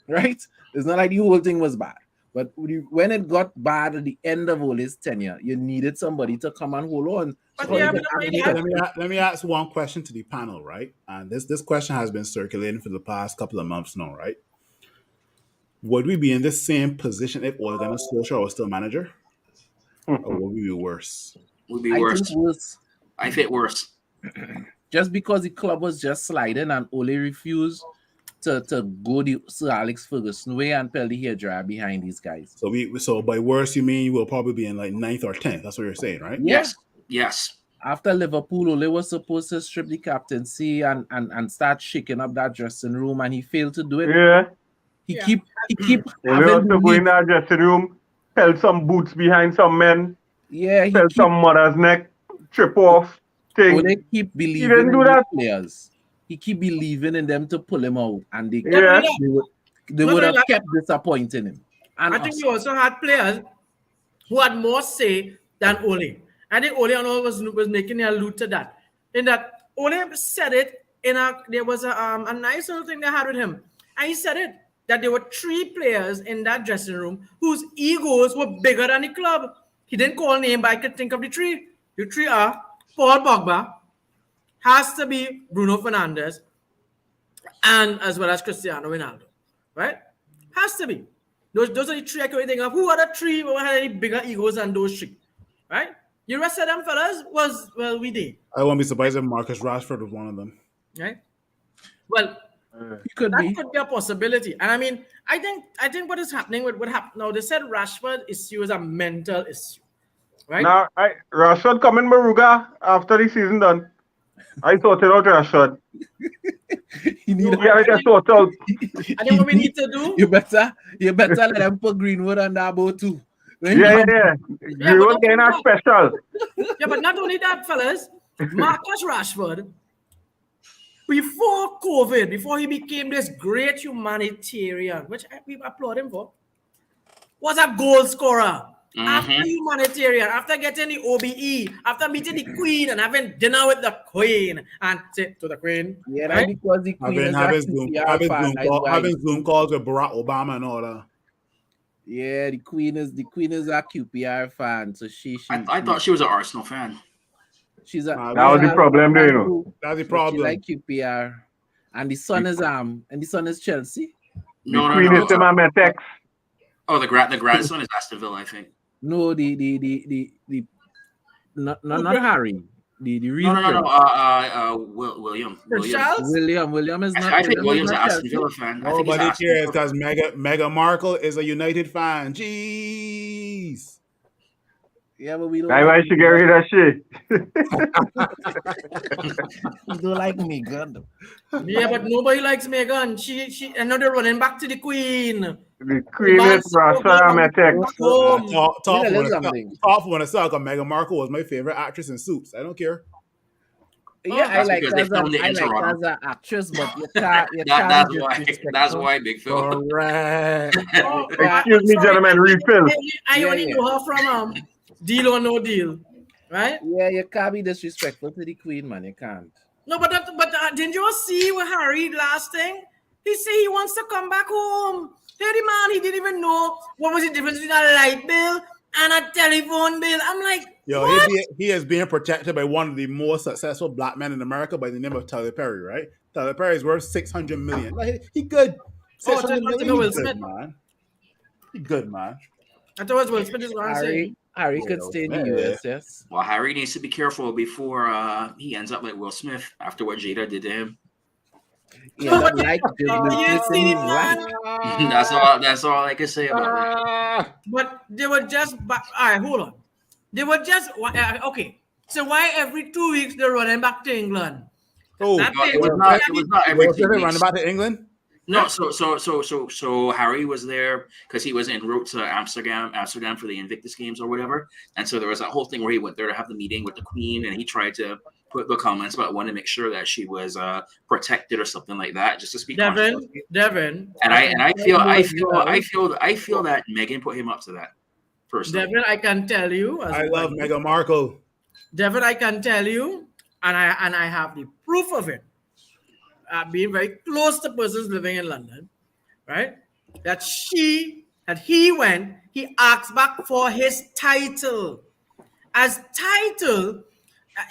right? It's not like the whole thing was bad. But when it got bad at the end of Ole's tenure, you needed somebody to come and hold on. But So you yeah, could but actually yeah, Let me ask one question to the panel, right? And this question has been circulating for the past couple of months now, right? Would we be in the same position if Ole Gunnar Solskjaer was still manager, or would we be worse? Would be I worse. think worse. I think worse. Just because the club was just sliding and Ole refused to go the Sir Alex Ferguson way and put the hairdryer behind these guys. So by worse you mean we'll probably be in like 9th or 10th. That's what you're saying, right? Yeah. Yes. After Liverpool, Ole was supposed to strip the captaincy and start shaking up that dressing room, and he failed to do it. Yeah. He Yeah. keep Ole having also go in that dressing room, fell some boots behind some men, he fell some mother's neck, trip off thing. Ole keep He believing didn't do in that. these players. He keep believing in them to pull him out, and they Yeah. they would have kept disappointing him. And I think we also had players who had more say than Ole. I think Ole and all was making a allude to that. In that Ole said it there was a nice little thing they had with him. And he said it that there were 3 players in that dressing room whose egos were bigger than the club. He didn't call name, but I could think of the 3. The 3 are Paul Pogba, has to be Bruno Fernandes, and as well as Cristiano Ronaldo. Right? Has to be. Those are the 3 I could think of. Who are the 3 who had any bigger egos than those 3? Right? The rest of them fellas we did. I won't be surprised if Marcus Rashford was one of them. Right? Well, he could be. could be a possibility. And I mean, I think what is happening with what happened now, they said Rashford issue is a mental issue. Right? Now, Rashford coming Maruga after the season done. I sorted out Rashford. He need Yeah, just sort out. I think what we need to do. you better let them put Greenwood on that boat too. Yeah. Greenwood getting a special. Yeah, but not only that, fellas, Marcus Rashford, before COVID, before he became this great humanitarian, which we applaud him for, was a goal scorer. After humanitarian, after getting the OBE, after meeting the Queen and having dinner with the Queen, and say to the Queen, Yeah, right? because the Queen is Having Zoom calls with Barack Obama and all that. Yeah, the Queen is a QPR fan, so I thought she was an Arsenal fan. she's a That was the problem there, you know. That's the But she problem. like QPR, and the son is Chelsea. No. Queen is my Metex. Oh, the grandson is Aston Villa, I think. No, not Harry. The real No. William. Charles? William is not. I think William's an not Aston Chelsea. Villa fan. I think he's Nobody Aston cares Villa. because Meghan Markle is a United fan. Jeez. Yeah, but we don't. Why she get rid of she? We don't like Megan. Yeah, but nobody likes Meghan. She and now they're running back to the Queen. The Queen is Rashford and Metex. Home. Talk You know, for something. when I saw Meghan Markle was my favorite actress in Suits. I don't care. Yeah, I That's like because they filmed it in her Toronto. as an actress, but you can't That's be why. disrespectful. That's why, Big Phil. Correct. Excuse me, gentlemen, refill. I only Yeah. know her from Deal or No Deal, right? Yeah, you can't be disrespectful to the Queen, man. You can't. No, but didn't you see with Harry last thing? He said he wants to come back home. Hey, the man, he didn't even know what was the difference between a light bill and a telephone bill. I'm like, Yo, what? he is being protected by one of the most successful black men in America by the name of Tyler Perry, right? Tyler Perry is worth $600 million. Like, he good. Oh, $600 I thought million. it was He Will good, Smith. man. He good, man. I thought it was Will Smith is going to say. Harry could stay in the US, yes. Well, Harry needs to be careful before he ends up like Will Smith after what Jada did to him. Yeah, that like You just see, in his life. man. That's all I can say about that. But they were just, all right, hold on. They were just, okay. So why every 2 weeks they're running back to England? Oh, That It was not every was 2 running weeks. back to England? No, so Harry was there because he was en route to Amsterdam for the Invictus Games or whatever. And so there was that whole thing where he went there to have the meeting with the Queen, and he tried to put the comments, but wanted to make sure that she was protected or something like that, just to speak. Devin, and I feel that Meghan put him up to that. Personally. Devin, I can tell you. I love Meghan Markle. Devin, I can tell you, and I have the proof of it. Being very close to persons living in London, right? That he asked back for his title. As title,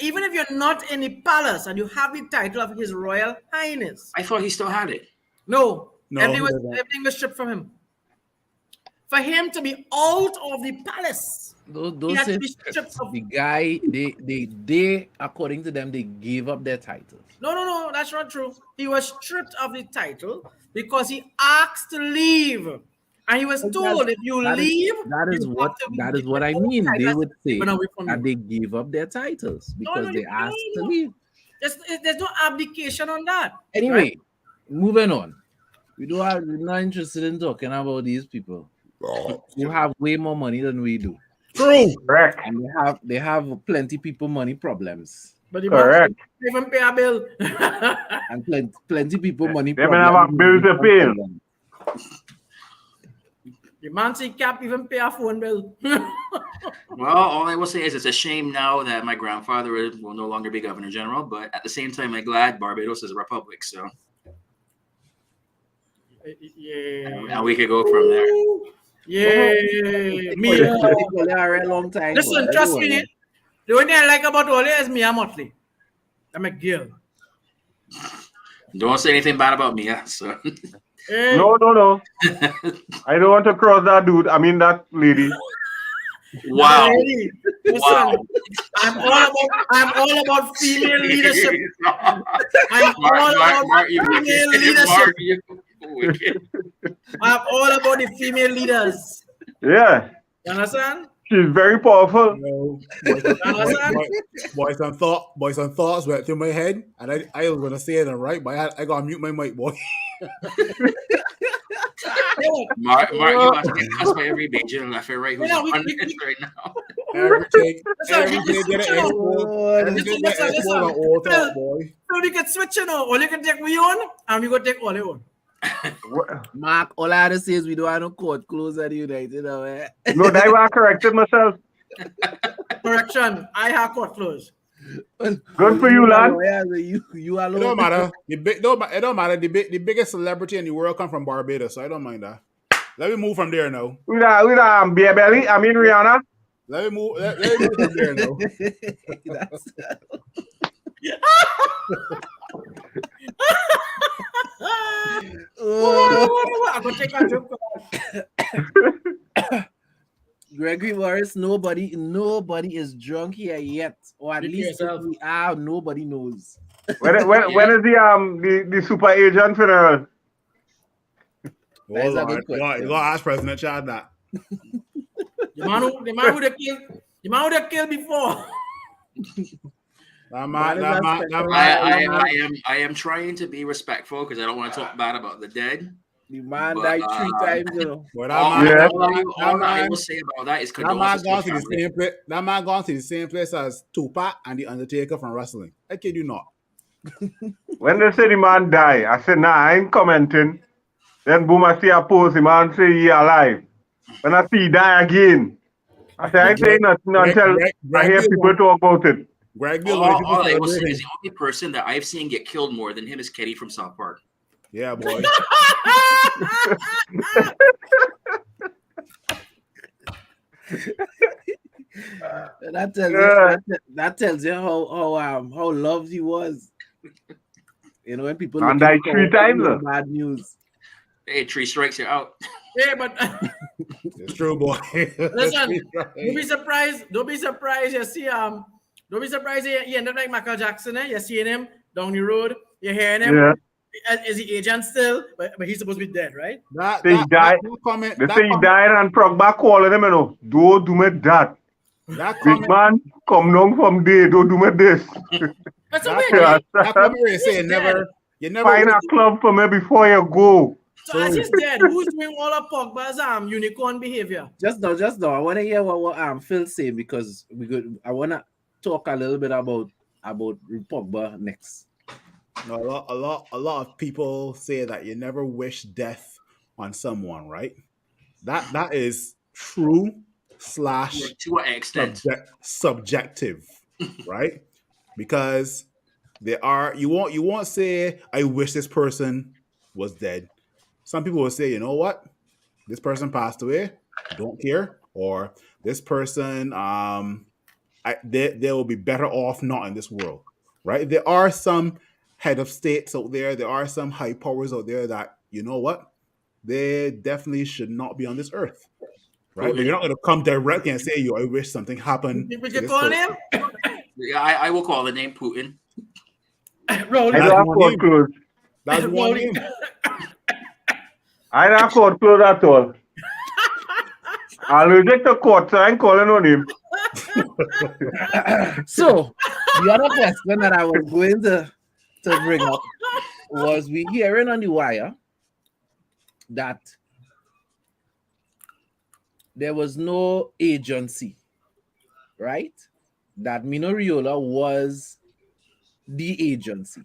even if you're not in the palace and you have the title of His Royal Highness. I thought he still had it. No, everything was stripped from him. For him to be out of the palace, those the guy, they according to them, they gave up their titles. No, that's not true. He was stripped of the title because he asked to leave. And he was told, if you leave, that is what I mean. They would say that they gave up their titles because they asked to leave. There's no abdication on that. Anyway, right? Moving on. We're not interested in talking about these people who have way more money than we do. True. Correct. And they have plenty people money problems. But the man even pay a bill. And plenty people money problems. They have a bill to pay. The man say can't even pay a phone bill. Well, all I will say is it's a shame now that my grandfather will no longer be Governor General, but at the same time, I'm glad Barbados is a republic, so and we could go from there. Yeah, Mia. A long time. Listen, trust me. The only thing I like about Ole is Mia Motley. I'm a girl. Don't say anything bad about Mia. So. Hey. No. I don't want to cross that dude. I mean that lady. Wow. Lady. Listen, I'm all about female leadership. I'm all about female leadership. I'm all about the female leaders. Yeah. You understand? She's very powerful. Boys and thoughts went through my head, and I was gonna say it right, but I gotta mute my mic, boy. Mark, you have to get cussed by every major and left and right who's on this right now. Everything get an export all talk, boy. So we can switch, All you can take me on, and we go take all you on. Mark, all I have to say is we don't have no court close at United. No, that I corrected myself. Correction, I have court close. Good for you, lad. You alone. It don't matter. It don't matter. The biggest celebrity in the world come from Barbados, so I don't mind that. Let me move from there now. With beer belly, I mean Rihanna. Let me move from there now. I'm gonna take a joke. Gregory Morris, nobody is drunk here yet, or at least we are. Nobody knows. When is the super agent funeral? You gotta ask President Chad that. The man who they killed before. I am trying to be respectful because I don't want to talk bad about the dead. The man died 3 times. All I will say about that is that man gone to the same place as Tupac and the Undertaker from wrestling. I kid you not. When they say the man die, I said, nah, I ain't commenting. Then boom, I see a post, the man say he alive. When I see he die again, I say I ain't saying nothing until I hear people talk about it. Greg, all I will say is the only person that I've seen get killed more than him is Kenny from South Park. Yeah, boy. That tells you how loved he was. When people and died 3 times. Bad news. Hey, 3 strikes, you're out. Yeah, but it's true, boy. Listen, don't be surprised. Don't be surprised. You see, don't be surprised. He ended up like Michael Jackson. You're seeing him down the road. You're hearing him. Yeah. Is he agent still? But he's supposed to be dead, right? They say he died and Progba calling him, don't do me that. Big man, come down from there, don't do me this. That's okay. That comment saying You never Find wish. a club for me before you go. So as he's dead, who's doing all of Pogba's unicorn behavior? Just now. I want to hear what Phil say because I want to talk a little bit about Pogba next. No, a lot of people say that you never wish death on someone, right? That is true slash To an extent. subjective, right? Because you won't say I wish this person was dead. Some people will say, you know what, this person passed away, don't care, or this person they will be better off not in this world, right? There are some head of states out there. There are some high powers out there that, you know what, they definitely should not be on this earth, right? But you're not going to come directly and say, "Yo, I wish something happened." Would you call him? Yeah, I will call the name Putin. Rolling. I don't have court close. That's one name. I don't have court close at all. I'll reject the court, so I ain't calling on him. So the other question that I was going to bring up was we hearing on the wire that there was no agency, right? That Mino Raiola was the agency.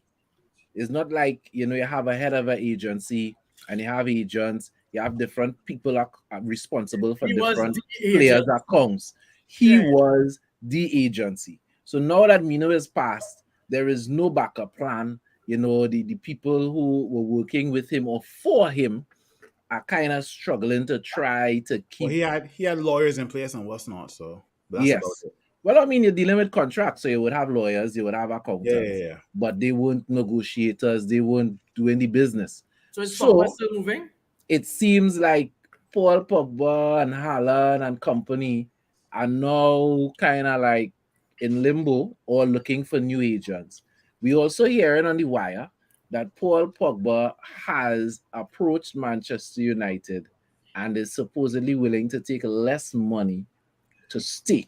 It's not like, you have a head of an agency and you have agents, you have different people are responsible for different players' accounts. He was the agency. So now that Mino is passed, there is no backup plan. The people who were working with him or for him are kind of struggling to try to keep. Well, he had lawyers in place and what's not. So that's yes. about it. Well, I mean, you're dealing with contracts, so you would have lawyers, you would have accountants, Yeah. But they weren't negotiators, they weren't doing the business. So is Pogba still moving? It seems like Paul Pogba and Haaland and company are now kind of like in limbo or looking for new agents. We also hearing on the wire that Paul Pogba has approached Manchester United and is supposedly willing to take less money to stay.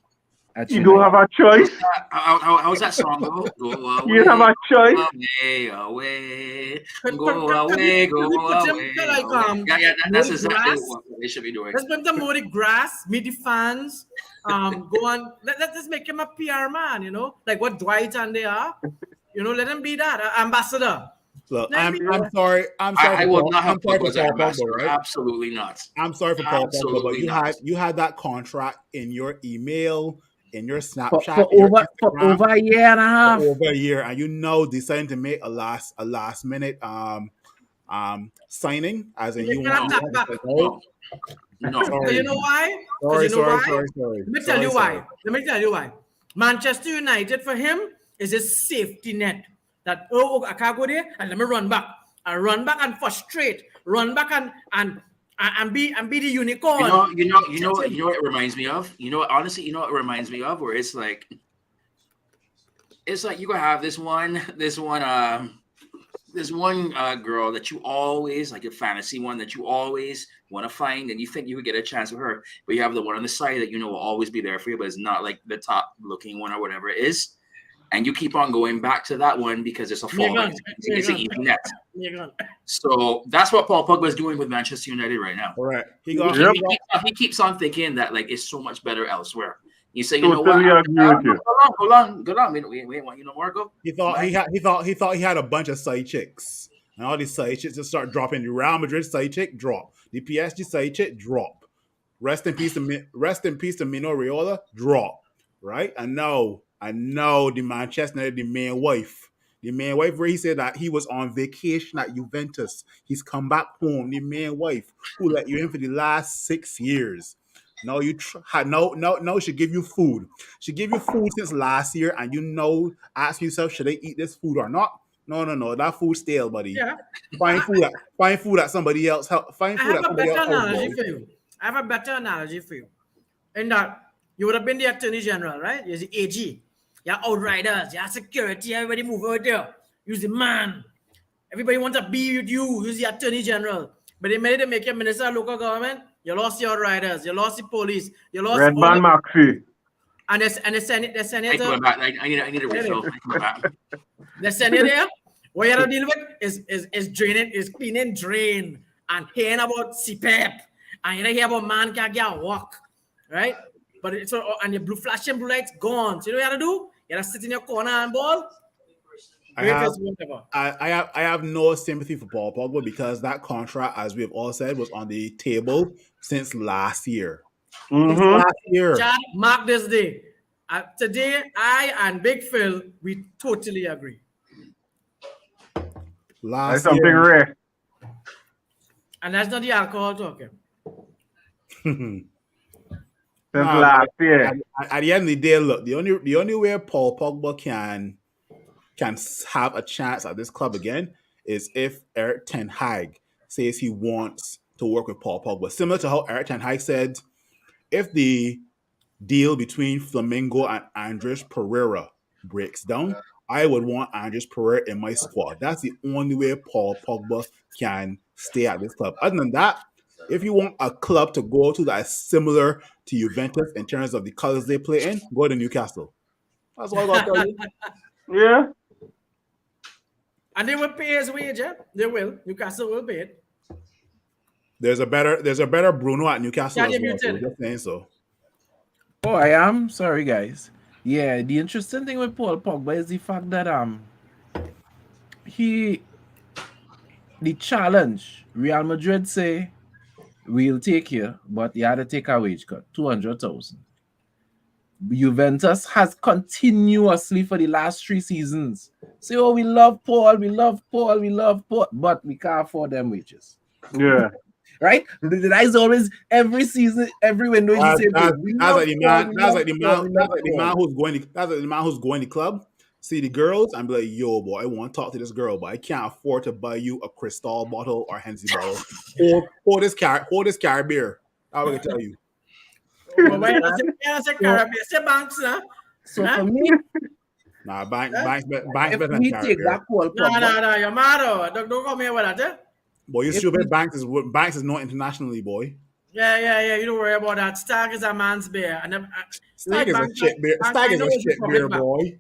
You don't have a choice. How's that song go? Go away. You have a choice. Away. Go away. Yeah, that's exactly what they should be doing. Let's put them more the grass, meet the fans. Go on. Let's make him a PR man. Like what Dwight and they are. Let him be that ambassador. Look, I'm sorry. I will not have Pogba as an ambassador. Right? Absolutely not. I'm sorry for Paul Pogba, but you had that contract in your email, in your Snapchat, for over a year and a half. Over a year, and deciding to make a last minute signing, as in you want. No. So you know why? Sorry. Let me tell you why. Manchester United for him is a safety net. That I can't go there and let me run back. I run back and frustrate. Run back and be the unicorn. You know what it reminds me of? Honestly, you know what it reminds me of? Where it's like you gonna have this one girl that you always, like a fantasy one that you always want to find, and you think you would get a chance with her, but you have the one on the side that will always be there for you, but it's not like the top looking one or whatever it is. And you keep on going back to that one because it's a fall. It's an even net. So that's what Paul Pogba is doing with Manchester United right now. All right. He keeps on thinking that it's so much better elsewhere. You say, Go on. We want you no more. Go. He thought he had a bunch of side chicks, and all these side chicks just start dropping. The Real Madrid side chick drop. The PSG side chick drop. Rest in peace to Mino Raiola drop. Right? I know the Manchester United, the main wife where he said that he was on vacation at Juventus. He's come back home. The main wife who let you in for the last 6 years. No, she give you food. She give you food since last year, and ask yourself, should I eat this food or not? No, that food's stale, buddy. Yeah. Find food at somebody else. Find food at somebody else. I have a better analogy for you. In that you would have been the Attorney General, right? You're the AG. You're outriders. You're security. Everybody move over there. You're the man. Everybody wants to be with you. You're the Attorney General. But they made it make you Minister of Local Government. You lost your riders. You lost the police. You lost Red Band Maxi. And the senator. I need a refill. The senator What you have to deal with is draining, is cleaning drain and hearing about CPAP. And you hear about man can't get a walk, right? But it's and your flashing blue lights gone. So you know what you have to do? You have to sit in your corner and ball. I have no sympathy for Paul Pogba because that contract, as we have all said, was on the table since last year. Since last year. Chad, mark this day. Today, I and Big Phil, we totally agree. That's something rare. And that's not the alcohol talking. Since last year. At the end of the day, look, the only way Paul Pogba can have a chance at this club again is if Erik ten Hag says he wants to work with Paul Pogba. Similar to how Erik ten Hag said, if the deal between Flamengo and Andres Pereira breaks down, I would want Andres Pereira in my squad. That's the only way Paul Pogba can stay at this club. Other than that, if you want a club to go to that is similar to Juventus in terms of the colors they play in, go to Newcastle. That's all I got to tell you. Yeah. And they will pay his wage, yeah? They will. Newcastle will pay it. There's a better Bruno at Newcastle as well. So just saying so. Oh, I am sorry, guys. Yeah, the interesting thing with Paul Pogba is the fact that the challenge Real Madrid say we'll take you, but you had to take a wage cut, 200,000. Juventus has continuously for the last 3 seasons say, oh, we love Paul, but we can't afford them wages. Yeah. Right? That is always every season, every window. That's like the man who's going to the club, see the girls, and be like, yo, boy, I want to talk to this girl, but I can't afford to buy you a Cristal bottle or Hennessy bottle. Hold this car beer. I will tell you. So for me, banks if better we than take that Paul Pogba, No, you're mad. Don't come here with that. Boy, you stupid. Banks is not internationally, boy. Yeah. You don't worry about that. Stag is a man's beer. Stag is a shit beer. Stag is a shit beer, boy.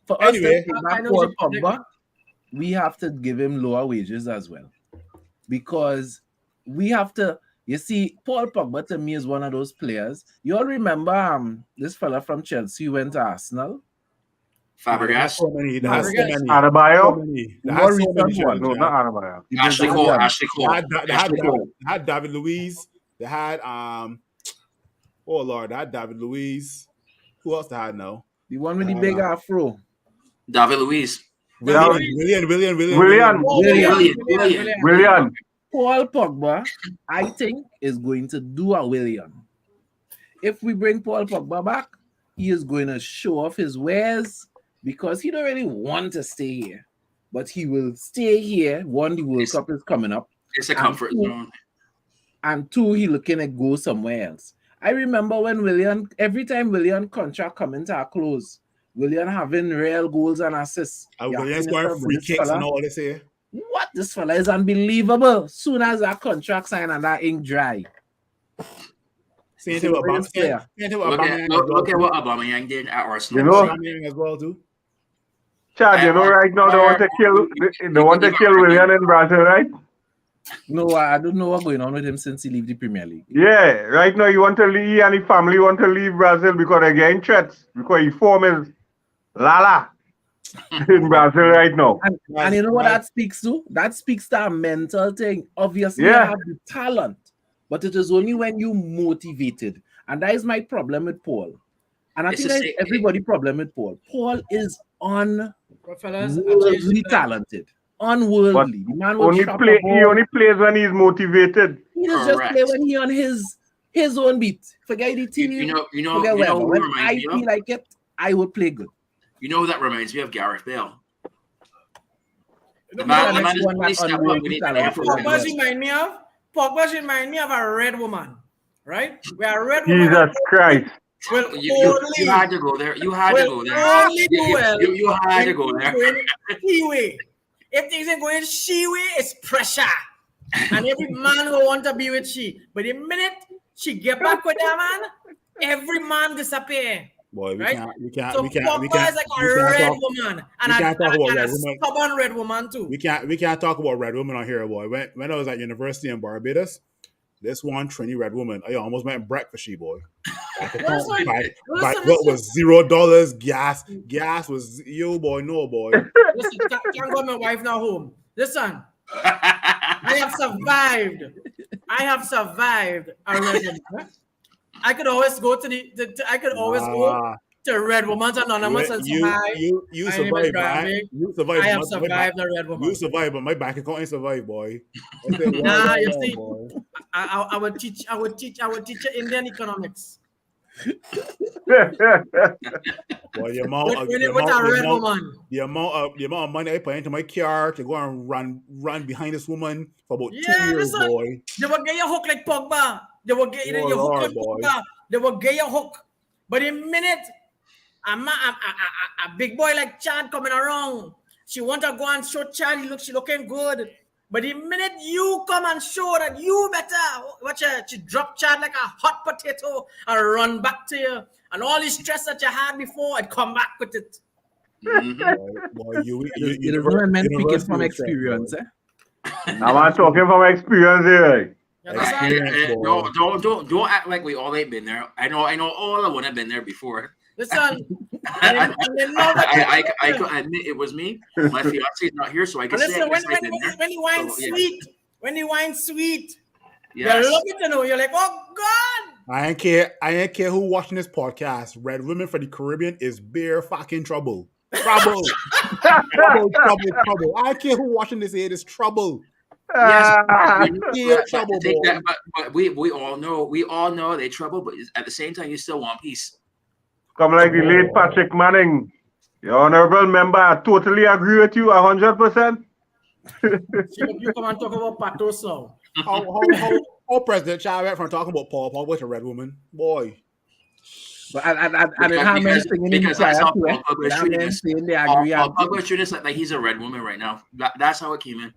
For us to take that Paul Pogba, we have to give him lower wages as well. Because we have to, you see, Paul Pogba to me is one of those players. You all remember this fella from Chelsea who went to Arsenal? Fabregas. Adebayo? More recent one. No, not Adebayo. Ashley Cole. They had David Luiz. They had oh Lord, they had David Luiz. Who else they had now? The one with the big afro. David Luiz. William. Paul Pogba, I think, is going to do a William. If we bring Paul Pogba back, he is going to show off his wares because he don't really want to stay here. But he will stay here. One, the World Cup is coming up. It's a comfort zone. And 2, he looking to go somewhere else. I remember when every time William contract coming to a close, William having real goals and assists. William scoring free kicks and all this here. What? This fella is unbelievable. Soon as that contract signed and that ink dry. Look at what Aubameyang did at Arsenal. You know, as well too. Chad, you know right now they want to kill William in Brazil, right? No, I don't know what's going on with him since he left the Premier League. Yeah, right now you want to leave, he and his family want to leave Brazil because they're getting threats because his form is Lala in Brazil right now. And you know what that speaks to? That speaks to a mental thing. Obviously, you have the talent, but it is only when you motivated. And that is my problem with Paul. And I think that's everybody's problem with Paul. Paul is unworldly talented. Unworldly. The man will he only plays when he's motivated. He just play when he on his own beat. Forget the team. When I feel like it, I would play good. You know that reminds me of Gareth Bale. Pogba remind me of a red woman, right? We are red woman. Jesus Christ. Well, you had to go there. You had to go there. You had to go there. If things ain't going she way, it's pressure. And every man will want to be with she. But the minute she get back with that man, every man disappear. Boy, right? So Pogba is like a red woman, and a stubborn red woman too. We can't talk about red women on here, boy. When I was at university in Barbados, this one Trini red woman, I almost went breakfast, she boy. But what was $0? Gas was boy, no boy. Listen, can't go my wife now home. Listen, I have survived a red woman. I could always go to go to Red Woman's Anonymous and say hi. You survived, right? You survived. I have survived the Red Woman. You survived, but my bank account ain't survived, boy. Nah, you see, I would teach you Indian economics. Boy, the amount of money I put into my car to go and run behind this woman for about 2 years, boy. They will get your hook like Pogba. They will get your hook like Pogba. They will get your hook. But in a minute, a big boy like Chad coming around. She want to go and show Chad she looking good. But the minute you come and show that you better, watch her, she drop Chad like a hot potato and run back to you. And all the stress that you had before, I'd come back with it. Boy, you meant speaking from experience, eh? I'm talking from experience here. Don't act like we all ain't been there. I know all of one have been there before. Listen, I admit it was me. My fiance is not here, so I can say when you wine sweet, yes. You love it to know. You're like, oh God. I ain't care who watching this podcast. Red Women for the Caribbean is bare fucking trouble. Trouble. Trouble. I don't care who watching this here. It is trouble. Yes, trouble. But we all know they trouble. But at the same time, you still want peace. Come like the late Patrick Manning. Your honorable member, I totally agree with you 100%. You come and talk about Patos now. How President Chad went from talking about Paul Pogba to Red Woman, boy. But I didn't have anything in because that's how Paul Pogba is treating us like he's a red woman right now. That's how it came in.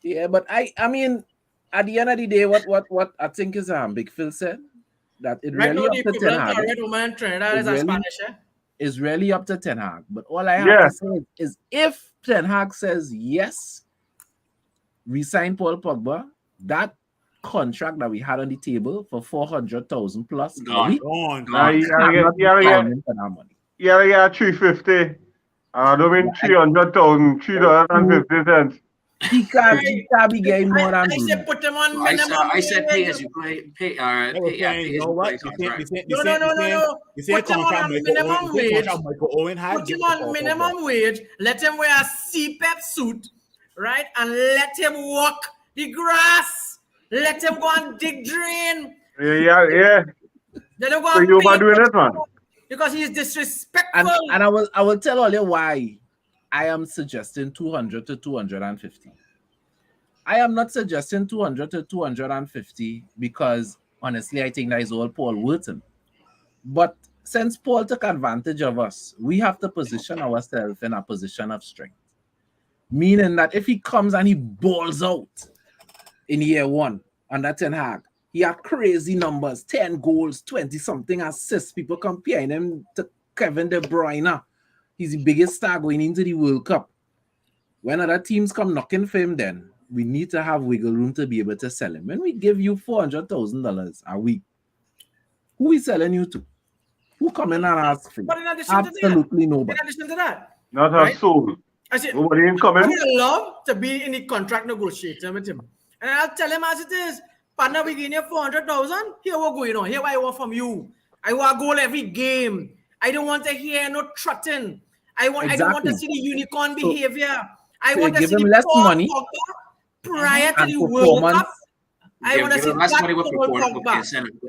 Yeah, but I mean, at the end of the day, what I think is Big Phil said that it really up to Ten Hag. Red woman Trinidad is Spanish, eh? It's really up to Ten Hag. But all I have to say is if Ten Hag says yes, resign Paul Pogba, that contract that we had on the table for 400,000 plus gone. Yeah, 350. I don't mean 300,000, 350 He can't be getting more than I said put them on minimum. I said pay as you play. You know what? No. Put him on minimum wage. Put him on minimum wage. Let him wear a CPAP suit, right? And let him walk the grass. Let him go and dig drain. Yeah. Let him go so you are doing it, man. Because he's disrespectful. And I will tell all you why I am suggesting 200 to 250. I am not suggesting 200 to 250 because honestly, I think that is all Paul Wharton. But since Paul took advantage of us, we have to position ourselves in a position of strength. Meaning that if he comes and he balls out in year one under Ten Hag, he had crazy numbers, 10 goals, 20-something assists. People comparing him to Kevin De Bruyne. He's the biggest star going into the World Cup. When other teams come knocking for him, then we need to have wiggle room to be able to sell him. When we give you $400,000 a week, who is selling you to? Who come in and ask for you? But in addition absolutely to that, nobody. In addition to that, not a soul. I said, nobody in coming. I would love to be in the contract negotiator with him, and I'll tell him as it is. Partner, we give you 400,000. Here we're going on. Here what I want from you. I want a goal every game. I don't want to hear no trotting. I don't want to see the unicorn behavior. I want to see him less money prior to the World Cup. I want to see less money with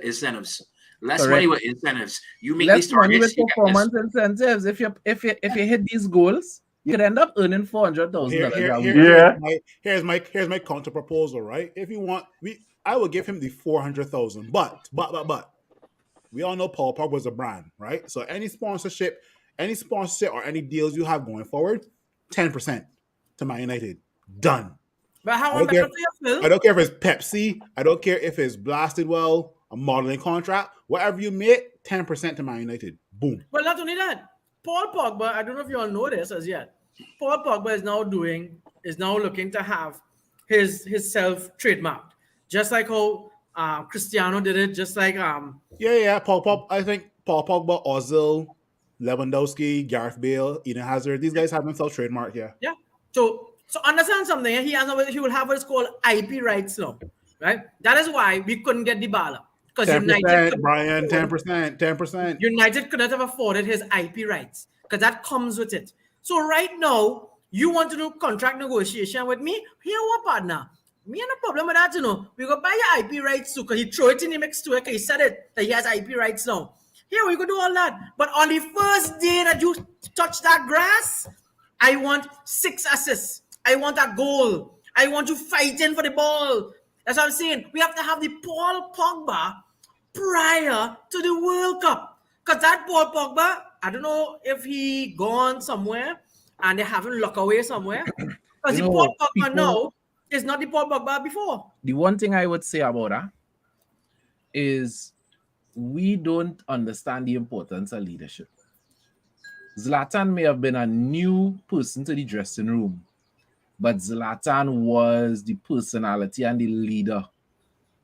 incentives. Less money with incentives. You make these money targets. With performance incentives. If you hit these goals, you could end up earning $400,000. Here's my counter proposal. Right? If you want, I will give him the 400,000. But we all know Paul Pogba was a brand, right? So any sponsorship or any deals you have going forward, 10% to Man United. Done. But how I don't care if it's Pepsi. I don't care if it's Blasted Well, a modeling contract. Whatever you make, 10% to Man United. Boom. Well, not only that, Paul Pogba, I don't know if you all know this as yet. Paul Pogba is now looking to have his self trademarked. Just like how Cristiano did it, just like Yeah. I think Paul Pogba, Ozil, Lewandowski, Gareth Bale, Eden Hazard. These guys have themselves trademarked. Yeah. yeah. So understand something. He will have what is called IP rights now, right? That is why we couldn't get Dybala because 10%, Brian. 10%. 10%. United could not have afforded his IP rights because that comes with it. So right now, you want to do contract negotiation with me? Here, what partner? Me and no problem with that, you know. We go buy your IP rights too because he throw it in the mix too. Okay, he said it that he has IP rights now. Here we could do all that. But on the first day that you touch that grass, I want 6 assists. I want a goal. I want you fighting for the ball. That's what I'm saying. We have to have the Paul Pogba prior to the World Cup. Because that Paul Pogba, I don't know if he gone somewhere and they haven't locked away somewhere. Because the Paul Pogba now is not the Paul Pogba before. The one thing I would say about that is we don't understand the importance of leadership. Zlatan may have been a new person to the dressing room, but Zlatan was the personality and the leader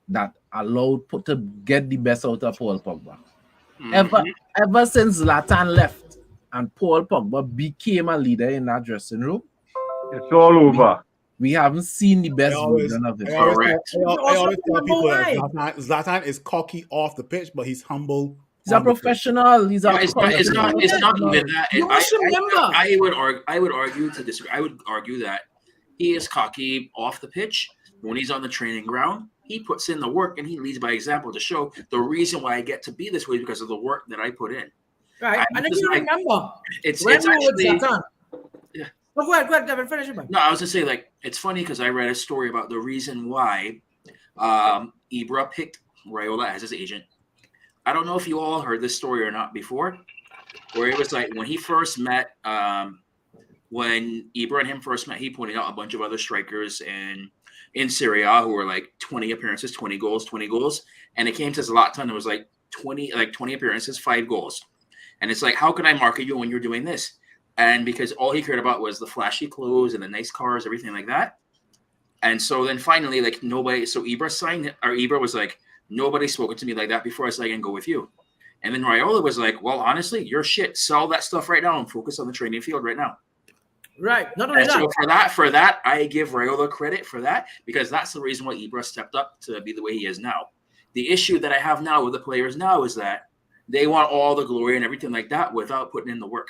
that allowed to get the best out of Paul Pogba. Ever since Zlatan left and Paul Pogba became a leader in that dressing room, it's all over. We haven't seen the best version of it. I always tell people that Zlatan is cocky off the pitch, but he's humble. He's a professional. He's a it's not even that. You must remember. I would argue to disagree. I would argue that he is cocky off the pitch. When he's on the training ground, he puts in the work and he leads by example to show the reason why I get to be this way because of the work that I put in. Right. And then you remember. It's actually. Yeah. Oh, go ahead, Devin, finish it. No, I was just saying, like, it's funny because I read a story about the reason why Ibra picked Raiola as his agent. I don't know if you all heard this story or not before, where it was like when he first met, when Ibra and him first met, he pointed out a bunch of other strikers in Serie A who were like 20 appearances, 20 goals. And it came to Zlatan, it was like 20 appearances, 5 goals. And it's like, how can I market you when you're doing this? And because all he cared about was the flashy clothes and the nice cars, everything like that. And so then finally, like nobody, so Ibra signed it, or Ibra was like, nobody's spoken to me like that before, so I can go with you. And then Raiola was like, well, honestly, you're shit. Sell that stuff right now and focus on the training field right now. Right. Not only and that. So for that, I give Raiola credit for that because that's the reason why Ibra stepped up to be the way he is now. The issue that I have now with the players now is that they want all the glory and everything like that without putting in the work.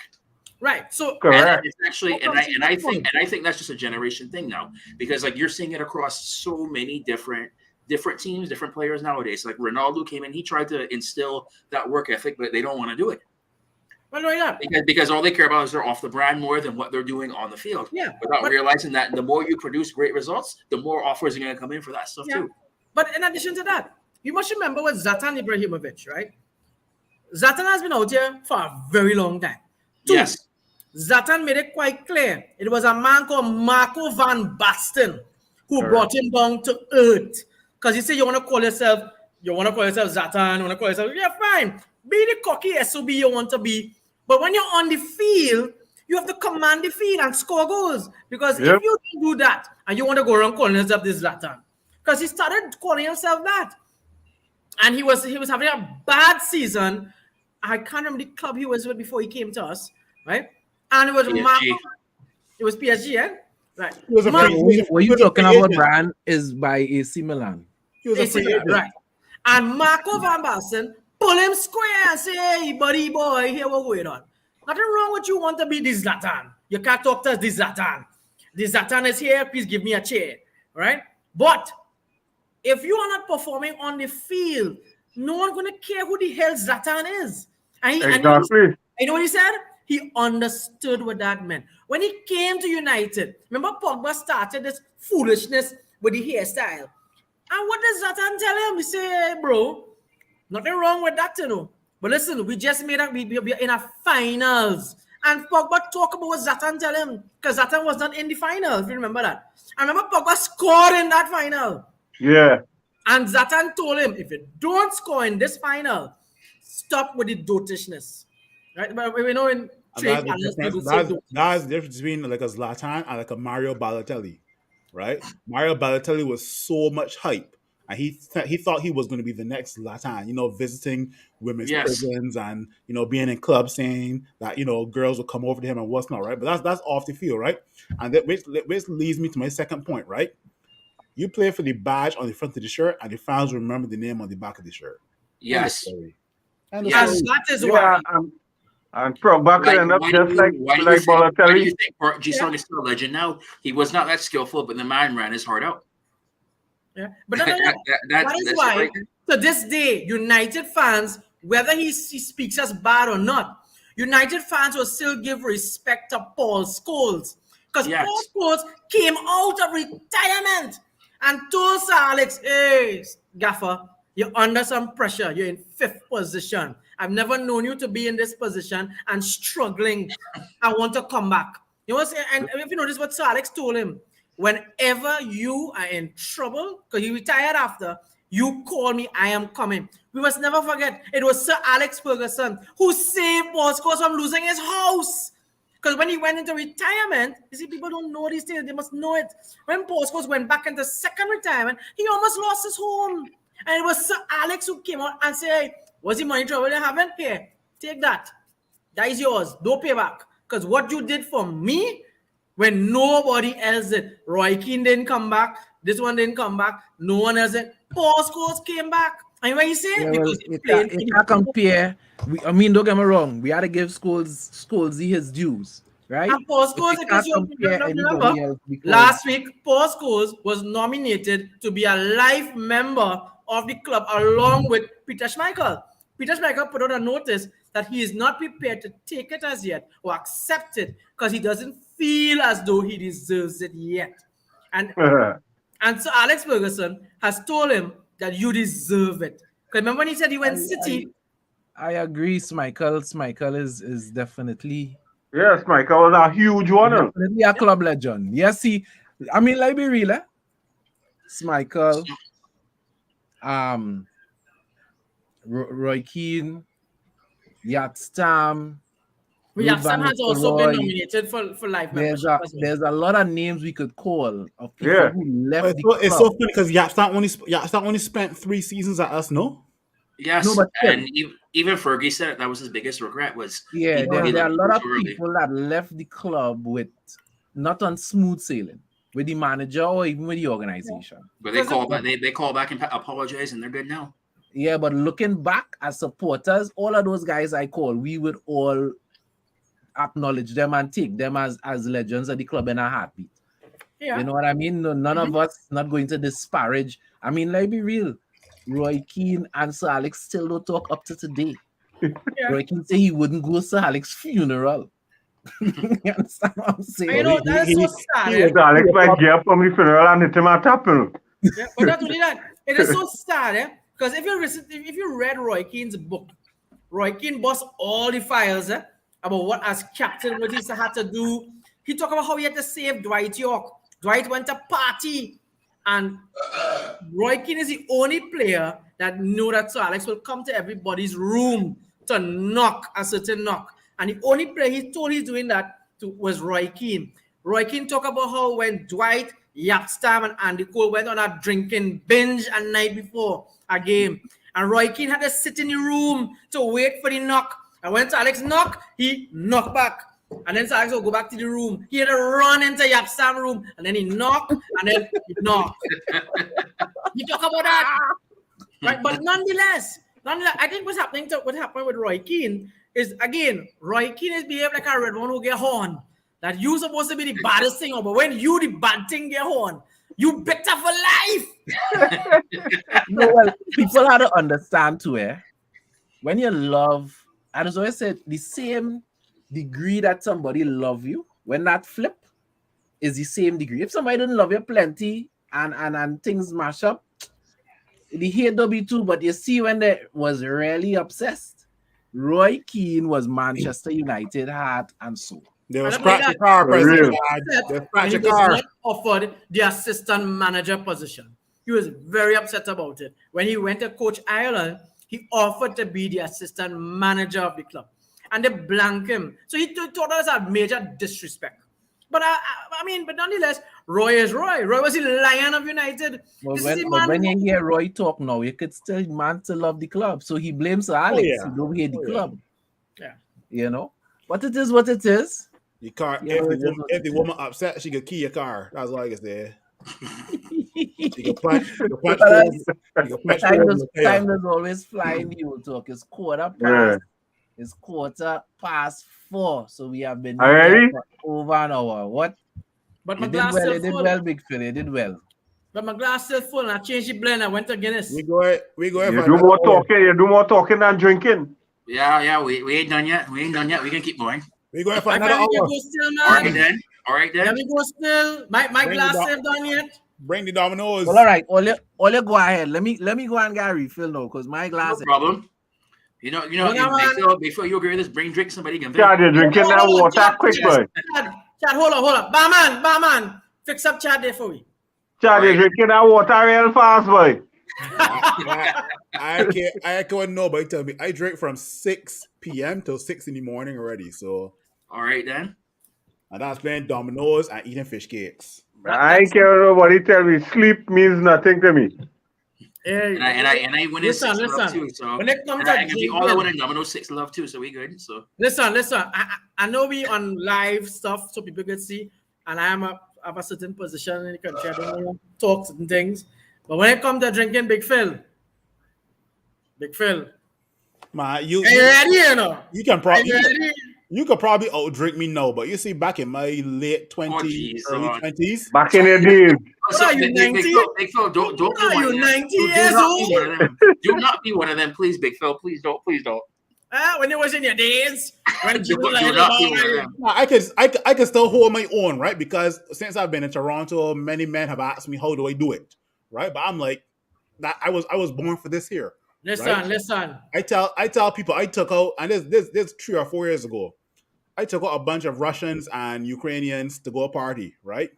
Right. So correct. It's actually, and I think that's just a generation thing now because like you're seeing it across so many different teams, different players nowadays. Like Ronaldo came in, he tried to instill that work ethic, but they don't want to do it. Well, no, yeah. Because all they care about is they're off the brand more than what they're doing on the field. Yeah. Without realizing that the more you produce great results, the more offers are going to come in for that stuff too. But in addition to that, you must remember with Zlatan Ibrahimovic, right? Zlatan has been out here for a very long time. Yes. Zlatan made it quite clear. It was a man called Marco van Basten who brought him down to earth. Because he said, you want to call yourself Zlatan, you want to call yourself, yeah, fine. Be the cocky SOB you want to be. But when you're on the field, you have to command the field and score goals. Because if you don't do that, and you want to go around calling yourself this Zlatan, because he started calling himself that. And he was having a bad season. I can't remember the club he was with before he came to us, right? And it was PSG. It was PSG, eh? Right. What you talking about, Brian, is by AC Milan. He was a free agent. Right. And Marco van Basten pull him square and say, hey, buddy boy, here what's going on. Nothing wrong with you want to be this Zlatan. You can't talk to us this Zlatan. This Zlatan is here, please give me a chair. Right? But if you are not performing on the field, no one's going to care who the hell Zlatan is. Exactly. You know what he said? He understood what that meant. When he came to United, remember Pogba started this foolishness with the hairstyle. And what does Zlatan tell him? He say, bro, nothing wrong with that, you know. But listen, we just made up, we are in a finals. And Pogba talk about what Zlatan tell him. Because Zlatan was not in the final, if you remember that. I remember Pogba scored in that final. Yeah. And Zlatan told him, if you don't score in this final, stop with the dotishness, right? But we know in trade balance people say dotish. That's the difference between like a Zlatan and like a Mario Balotelli, right? Mario Balotelli was so much hype, and he thought he was going to be the next Zlatan. Visiting women's Yes. prisons and being in clubs, saying that girls will come over to him and what's not, right? But that's off the field, right? And that which leads me to my second point, right? You play for the badge on the front of the shirt, and the fans remember the name on the back of the shirt. Yes. And that is why. And Pogba could end up just like Why do Balotelli. you think G-Song is still a legend now? He was not that skillful, but the man ran his heart out. Yeah, but no. That is why to this day, United fans, whether he speaks as bad or not, United fans will still give respect to Paul Scholes, because Paul Scholes came out of retirement and told Sir Alex, "Hey, Gaffer, you're under some pressure. You're in 5th position. I've never known you to be in this position and struggling. I want to come back." And if you notice what Sir Alex told him, whenever you are in trouble, because he retired after, you call me, I am coming. We must never forget, it was Sir Alex Ferguson who saved Paul Scholes from losing his house. Because when he went into retirement, you see, people don't know these things. They must know it. When Paul Scholes went back into second retirement, he almost lost his home. And it was Sir Alex who came out and said, "Hey, what's the money trouble you're having? Here, take that. That is yours. Don't pay back. Because what you did for me, when nobody else did. Roy Keane didn't come back. This one didn't come back. No one else did. Paul Scholes came back." And what you say? Yeah, because if I compare, don't get me wrong, we had to give Scholes his dues, right? And Paul Scholes, because you remember, last week, Paul Scholes was nominated to be a life member of the club along with Peter Schmeichel. Peter Schmeichel put out a notice that he is not prepared to take it as yet or accept it because he doesn't feel as though he deserves it yet. And so Alex Ferguson has told him that you deserve it. Because remember when he said he went City? I agree. Schmeichel is definitely. Yes, Schmeichel was a huge one. Definitely a club legend. Yes, let's be real. Schmeichel, Roy Keane, Yatstam. Yatstam has also been nominated for life membership. There's a lot of names we could call of people who left the club. It's so funny because Yatstam only spent 3 seasons at us, no? Yes, no, but and even Fergie said that was his biggest regret was. Yeah, there are a lot of people that left the club with not on smooth sailing with the manager or even with the organization. But they call back and apologize, and they're good now. Yeah, but looking back as supporters, all of those guys I call, we would all acknowledge them and take them as legends of the club in a heartbeat. Yeah. You know what I mean? None of us not going to disparage. I mean, let's be real. Roy Keane and Sir Alex still don't talk up to today. Yeah. Roy Keane say he wouldn't go to Sir Alex's funeral. You understand what I'm saying? You know, that's so sad. Alex might get up from the funeral and hit him at tapping. Yeah, but not only that, it is so sad, because if you read Roy Keane's book, Roy Keane bust all the files about what as captain, what he had to do. He talked about how he had to save Dwight York. Dwight went to party, and Roy Keane is the only player that knew that Sir Alex will come to everybody's room to knock a certain knock. And the only player he told he's doing that to was Roy Keane. Roy Keane talked about how when Dwight, Yatstam, and Andy Cole went on a drinking binge a night before a game, and Roy Keane had to sit in the room to wait for the knock. And when Sir Alex knocked, he knocked back. And then Sir Alex will go back to the room. He had to run into Yapstam's room, and then he knocked, and then he knocked. You talk about that, right? But nonetheless, I think what happened with Roy Keane is, again, Roy Keane is behaved like a red one who get horn. That you supposed to be the baddest thing, but when you the bad thing get horn, you better for life. No, well, people have to understand too, when you love, and as I said, the same degree that somebody love you, when that flip is the same degree. If somebody didn't love you plenty and things mash up, the hate will be too. But you see, when they was really obsessed, Roy Keane was Manchester United heart and soul. They were scratching car, president. He was not offered the assistant manager position. He was very upset about it. When he went to coach Ireland, he offered to be the assistant manager of the club. And they blank him. So he thought us a major disrespect. But I mean, but nonetheless, Roy is Roy. Roy was the lion of United. But when you hear Roy talk now, you could still love the club. So he blames Alex. yeah. He don't hate the club. Yeah. You know? But it is what it is. You can't, Yeah, if the woman upset, she could key your car. That's all I can say. You can punch. Time is always flying. You will talk. It's quarter past 4. So we have been here for over an hour. What? But my You glass did well. still You did full. well, Big Phil. You did well. But my glass still full, and I changed the blend. I went to Guinness. We go. You do more talking. You do more talking than drinking. Yeah. We ain't done yet. We can keep going. We going for My another family hour. go still, All man. right then. Let me go still. My Bring glass it up. still done yet. Bring the dominoes. Well, all right. All you go ahead. Let me go and get a refill now, because my glass. No problem. You know, before you agree with this, bring drink, somebody can Chad, you're drinking that water quick, boy. Chad, hold on. Barman, fix up Chad there for me. Chad, you're drinking that water real fast, boy. I can't nobody tell me. I drink from 6 p.m. till 6 in the morning already. So all right then. And that's playing dominoes and eating fish cakes. I ain't care nobody tell me sleep means nothing to me. Hey, and I win in 6 love too. So when it comes I can to be all I win in domino 6 love too. So we good. So listen. I know we on live stuff so people can see, and I have a certain position in the country. I don't want to talk certain things, but when it comes to drinking, Big Phil, Man, you ready? You know, you can probably. You could probably outdrink me now, but you see, back in my late 20s, early 20s. Back in the days. What are you, 90? Big Phil, don't be one of them. 90 years old? Do not be one of them, please, Big Phil. Please don't. When it was in your days, when you were I can still hold my own, right? Because since I've been in Toronto, many men have asked me, how do I do it? Right? But I'm like, that I was born for this here. Listen. I tell people I took out, and this 3 or 4 years ago, I took out a bunch of Russians and Ukrainians to go party, right?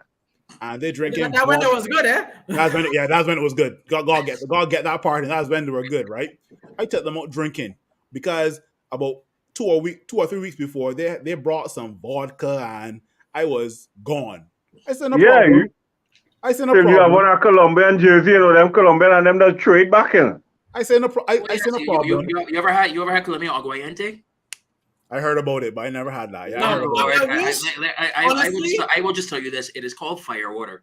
And they drinking. That when it was good, eh? That's when it was good. God get that party. That's when they were good, right? I took them out drinking because about 2 or 3 weeks before they brought some vodka and I was gone. I said no problem. I said no problem. You have one a Colombian jersey, them Colombian and them that trade back in. I said no problem. You ever had Colombian Aguayente? I heard about it, but I never had that. Yeah, I will just tell you this: it is called fire water.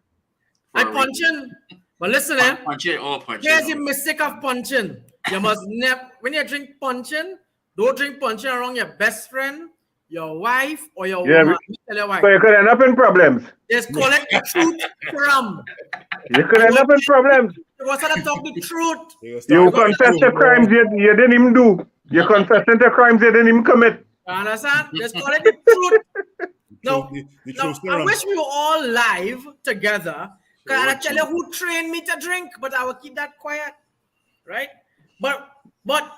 I punching, but listen, punching. Here's the mistake of punching. You must never, when you drink punching, don't drink punching around your best friend, your wife, or your woman. Tell your wife. So you could end up in problems. Just call it the truth from. You could end up in problems. You want to talk the truth. You confess the crimes you didn't even do. You confessing the crimes you didn't even commit. You understand? Just call it the truth. No, I wish we were all live together. Because I tell you who trained me to drink, but I will keep that quiet. Right? But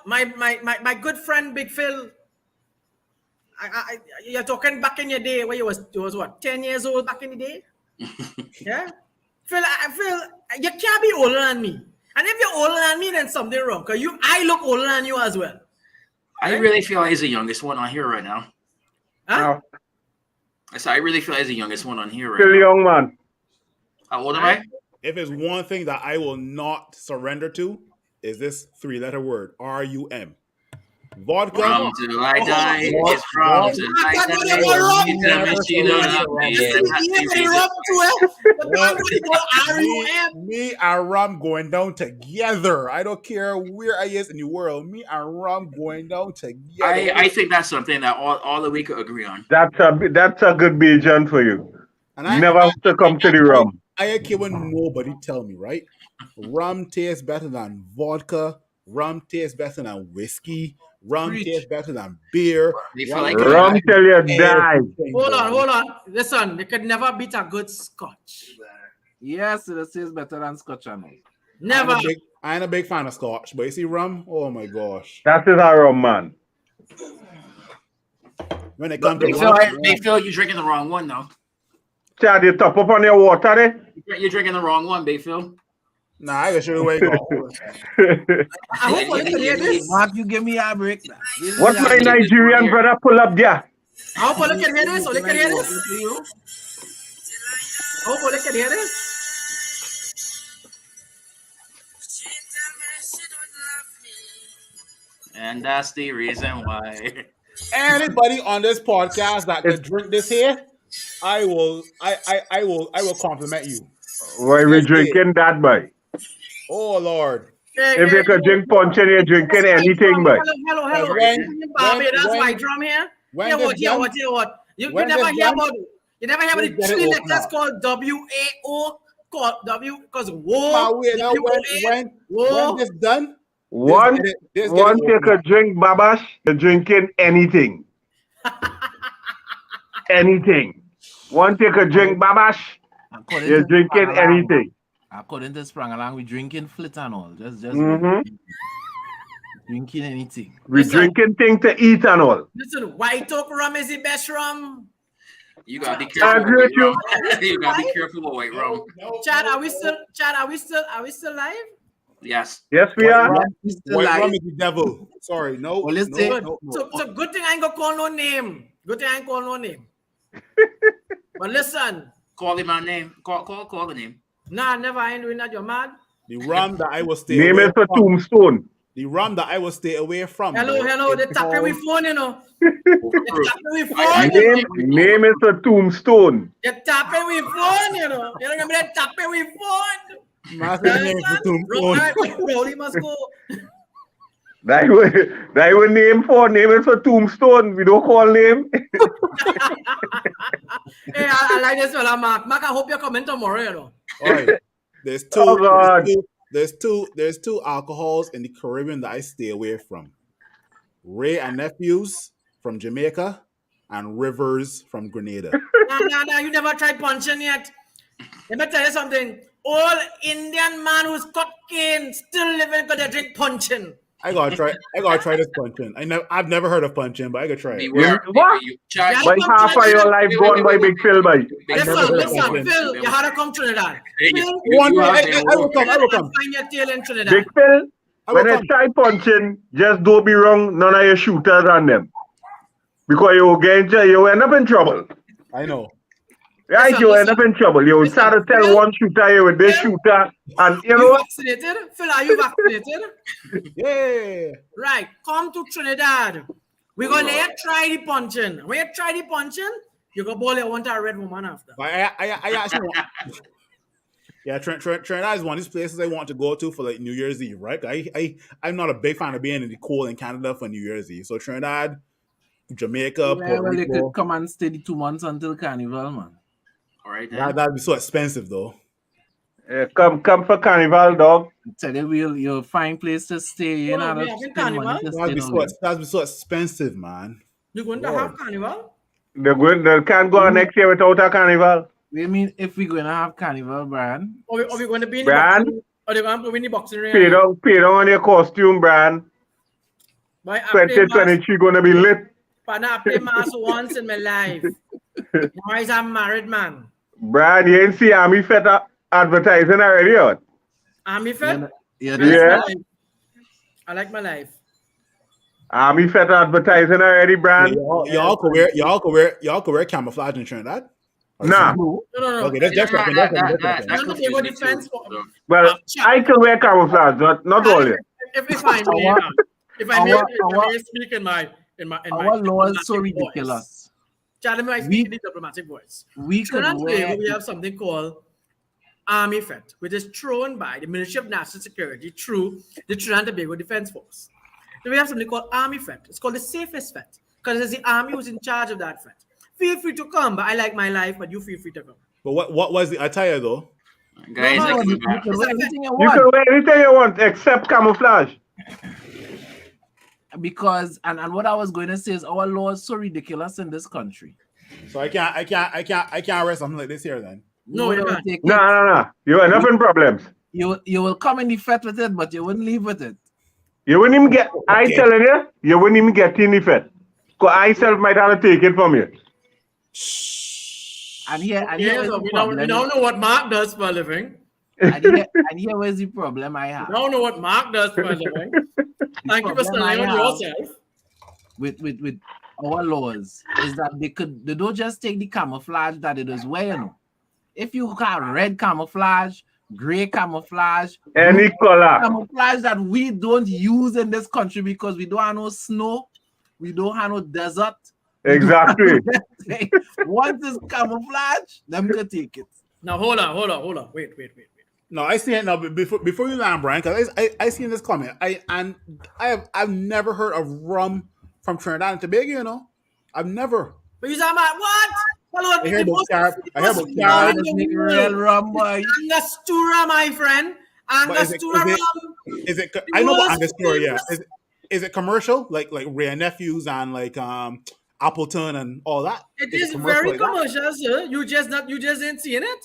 my good friend Big Phil, you're talking back in your day where you was what, 10 years old back in the day? Yeah? Phil, you can't be older than me. And if you're older than me, then something wrong. Because I look older than you as well. I really feel he's the youngest one on here right now. Huh? I said I really feel he's the youngest one on here right Still now. young man. How old am I? If it's one thing that I will not surrender to, is this 3-letter word, RUM. Vodka. Rum till I die. It's rum till I die. Me and Rum going down together. I don't care where I is in the world. Me and Rum going down together. I think that's something that all of we could agree on. That's a good Bajan for you. And I never succumb to the rum. I ain't care when nobody tell me, right? Rum tastes better than vodka. Rum tastes better than whiskey. Rum tastes better than beer. Rum till you die. Hold on. Listen, you could never beat a good scotch. Yes, it tastes better than scotch. Never. I ain't a big fan of scotch, but you see rum, oh my gosh. That is our rum, man. When it comes to they feel you're drinking the wrong one, though. Chad, you top up on your water, eh? You're drinking the wrong one, Bayfield. Nah, I can show you where you go. I hope Oli can hear this. Mark, you give me a break now. Give me What a my break. Nigerian brother pull up there? I hope Oli can hear this. Oli can hear this. To you. I hope Oli can hear this. And that's the reason why. Anybody on this podcast that can drink this here, I will compliment you. Why we drinking that, boy? Oh Lord. If you could drink punch and you're drinking anything, boy. Hello. When- Barbados when- white drum here. when Hear this what? You when never this hear done, about the just get it three open letters up. called WAO called W because Now, war. wait, now, when this done, Once this get it you open could up. drink babash, you're drinking anything. Anything. Once you could drink babash, According you're to drinking Sprang Along- anything. According to Sprang Along, we drinking flit and all. Just drinking anything. We Listen. drinking things to eat and all. Listen, white oak rum is the best rum. You gotta be I careful agree with with you. white rum. You gotta be careful with white rum. Chad, are we still live? Yes. Yes, we are. White rum is the devil. Sorry, no. Well, let's no, take- no. So good thing I ain't gonna call no name. Good thing I ain't call no name. But listen, Call him my name. Call the name. nah, never I ain't doing that. You're mad. The rum that I will stay Name away is for from. tombstone. The rum that I will stay away from. Hello, they tapping with phone, you know. They tapping with phone, I- you know. Name is for tombstone. They tapping with phone, you know. You remember they tapping with phone? Master name for tombstone. Rolly must go. That would name for name is for tombstone. We don't call name. Hey, I like this fella, Mark. Mark, I hope you're coming tomorrow, you know. All right. There's two. Oh, God. There's two alcohols in the Caribbean that I stay away from. Ray and Nephews from Jamaica and Rivers from Grenada. Nah, you never tried punching yet. Let me tell you something. All Indian man who's cut cane still living because they drink punching. I gotta try this punching. I've never heard of punching, but I gotta try it. Beware. What? Chad, Yeah, By half of your life gone by Big Phil, by. Listen, Phil, you had to come Trinidad. Phil, One day, have I will come. find your tail in Trinidad. Big Phil, I will when I come. try punching, just don't be wrong. None of your shooters on them. Because you end up in trouble. I know. Right, Listen, you end up in trouble. You Listen, try to tell Phil, one shooter you with this shooter, and you You know what? vaccinated? Phil, are you vaccinated? Yeah. Right, come to Trinidad. We're going to let you try the punching. When you try the punching, you go ball you want a red woman after. But I actually want. Yeah, Trinidad is one of these places I want to go to for like New Year's Eve, right? I'm not a big fan of being in the cold in Canada for New Year's Eve. So Trinidad, Jamaica, Yeah, Puerto well, they Rico. could come and stay the 2 months until Carnival, man. All right, then. That'd be so expensive though. Come for carnival, dog. Tell you, you'll find place to stay. You Hold on, know, we having Carnival? That'd be so expensive, man. You're going to have carnival? They can't go on next year without a carnival. We mean if we're going to have Carnival, Brian. Or we going to be in Brand? the boxing? Or they going to be in the boxing ring? Pay down on your costume, Brian. But I play mass, 2023 gonna be lit. but I play mass once in my life. Now I'm a married man. Brian, you ain't see Army Fed advertising already out. Army fed? Yeah, Yeah. I like my life. Army Fed advertising already, Brian. Y'all could wear camouflage in Trinidad. Nah. No. Okay, that's different. That's not the good defense for. Well, I can wear camouflage, but not all yet. If I may, if I may speak in my Our law is so diplomatic ridiculous. voice. Chad, I speak in the diplomatic voice. We could Trinidad wear. we have something called Army Fed, which is thrown by the Ministry of National Security through the Trinidad and Tobago Defense Force. Then we have something called Army Fed. It's called the safest Fed because it's the Army who's in charge of that Fed. Feel free to come, but I like my life, but you feel free to come. But what was the attire though? Guys, No, like, You can wear anything you You can want. wear anything you want except camouflage. Because and what I was going to say is our law is so ridiculous in this country. So I can't wear something like this here then. No, you will can't. take it. No. You end up in problems. You will come in the fete with it, but you wouldn't leave with it. You wouldn't even get, I Okay. telling you wouldn't even get in the Fed. Because I self might have to take it from you. And here Yeah, is so the we problem. don't know what Mark does for a living. And here was the problem I I have. don't know what Mark does, by the way. Thank you for problem I standing on have yourself. with our laws is that they don't just take the camouflage that it is wearing. If you have red camouflage, gray camouflage, blue Any color. camouflage that we don't use in this country because we don't have no snow, we don't have no desert. Exactly. Once it's camouflage, them can take it. Now hold on. Wait. No, I see it now. But before you land, Brian, because I seen this comment. I've never heard of rum from Trinidad and Tobago. You know, I've never. But you talking about what? Hello, I hear about most carb. I hear about rum carb. in the Real world. rum, boy. Angostura, my friend. But Angostura rum. is it? I know about Angostura. Yeah. Is it commercial? Like Ray Nephews and like Appleton and all that? It Is is commercial very like that? commercial, sir. You just ain't seeing it.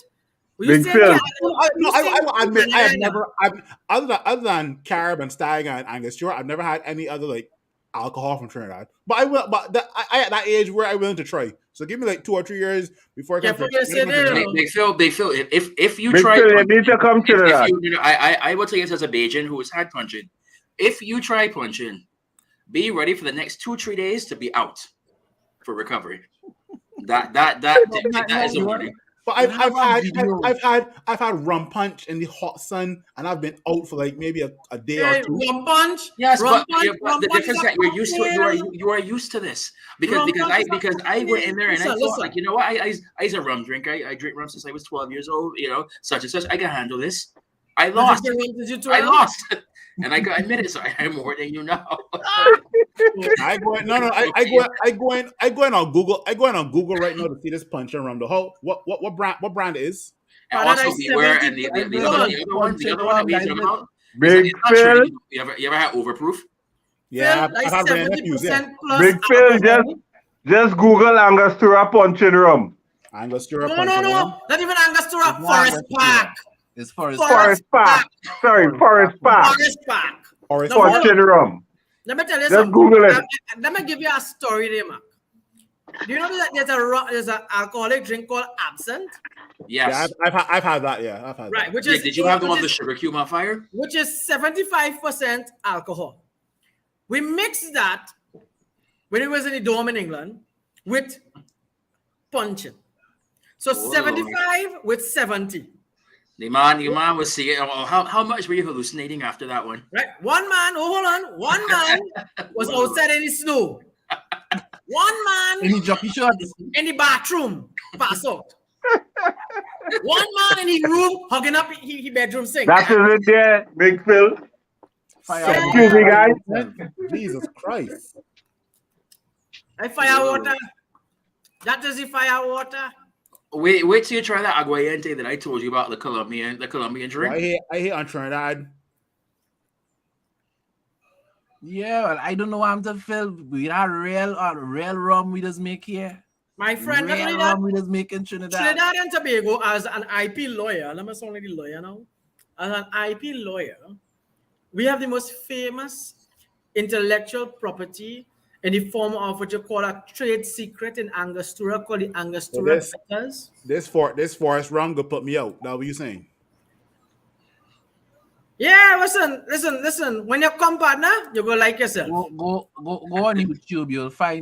Big said Phil. I will admit I have never. Other than Carib and Stag and Angostura, I've never had any other like alcohol from Trinidad. But I will. But I at that age where I'm willing to try. So give me like 2 or 3 years before I Yeah, can. for yes, it is. They feel if you Big try, Phil, you need to come to if that. you, I will tell you this as a Bajan who has had punching. If you try punching, be ready for the next 2-3 days to be out for recovery. That is a warning. But I've had rum punch in the hot sun, and I've been out for like maybe a day or two. Rum punch. Yes, rum but the punch difference is that a you're used to cocktail. you are used to this because Rum because punch I is a because I went in there and I cocktail. thought Listen. like, you know what, I a rum drinker. I drink rum since I was 12 years old. You know, such and such. I can handle this. I lost. I lost. And I admit it, so I'm more than you know. I go in on Google. I go in on Google right now to see this punch and rum. The whole what brand it is? And also beware, and the other one that we talking about. Big It's not Phil. true. You ever had overproof? Yeah, Like I've had Ray Nephews. Yeah, 70% plus Big Phil, alcohol. just Google Angostura punching rum. Angostura No, punch and rum. not even Angostura. It's not Forest Angostura. Park. It's Forest Forest Park. Sorry, Forest Park. Forest Park. Forest No, Park. Punching rum. Let me tell you Just something. Google it. Let me give you a story there, Mark. Do you know that there's an alcoholic drink called absinthe? Yes. Yeah, I've had that. Yeah, I've had Right, that. which Yeah, is did you have the which one with the is- sugar cube on fire? which is 75% alcohol. We mixed that when it was in the Dome in England with punching. So Oh. 75 with 70. The man was seeing. Oh, how much were you hallucinating after that one? Right? One man was outside in the snow. One man Any jockey shots? in the bathroom, pass out. One man in the room hugging up his bedroom sink. That is it there, Big Phil. Excuse me, guys. Jesus Christ! I fire water. That is the fire water. Wait till you try that aguardiente that I told you about, the Colombian drink. I hate on Trinidad. Yeah, well, I don't know what I'm to feel. We have real rum we just make here. My friend, not Real only that, rum we just make in Trinidad. Trinidad and Tobago, as an IP lawyer, let me sound like the lawyer now. As an IP lawyer, we have the most famous intellectual property in the form of what you call a trade secret in Angostura called the Angostura Bitters. This forest rum could put me out. That's what you saying? Yeah, listen. When you come, partner, you go like yourself. Go on YouTube.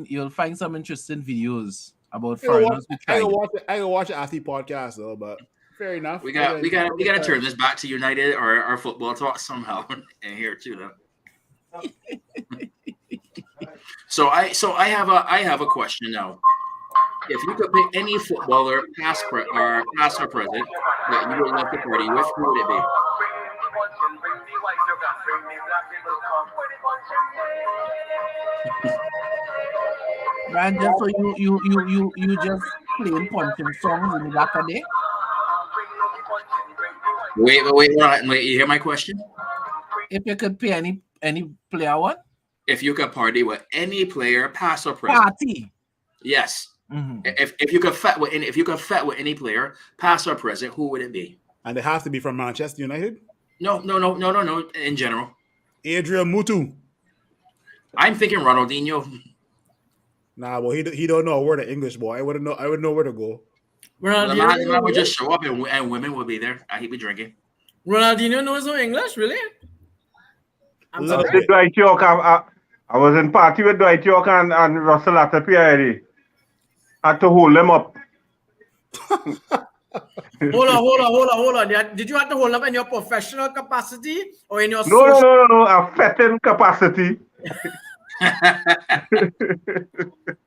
You'll find some interesting videos about I can foreigners who tried it. watch it after the podcast though, but fair enough. We got to turn this back to United or our football talk somehow in here too, though. So I have a question now. If you could pick any footballer, past or present, that you would love to party with, who would it be? Man, just so you just playing punching songs in the back of there. Wait, you hear my question? If you could pay any player one If you could party with any player, past or present. party. Yes. Mm-hmm. If you could fet with any player, past or present, who would it be? And it has to be from Manchester United. No. In general, Adrian Mutu. I'm thinking Ronaldinho. Nah, well he don't know a word of English, boy. I would know where to go. The man would just show up and women would be there. He'd be drinking. Ronaldinho knows no English, really? I'm Little surprised. bit. Dwight York, I was in party with Dwight York and Russell Latapie already. Had to hold them up. Hold on. Did you have to hold up in your professional capacity or in your No, social? no. A fetting capacity.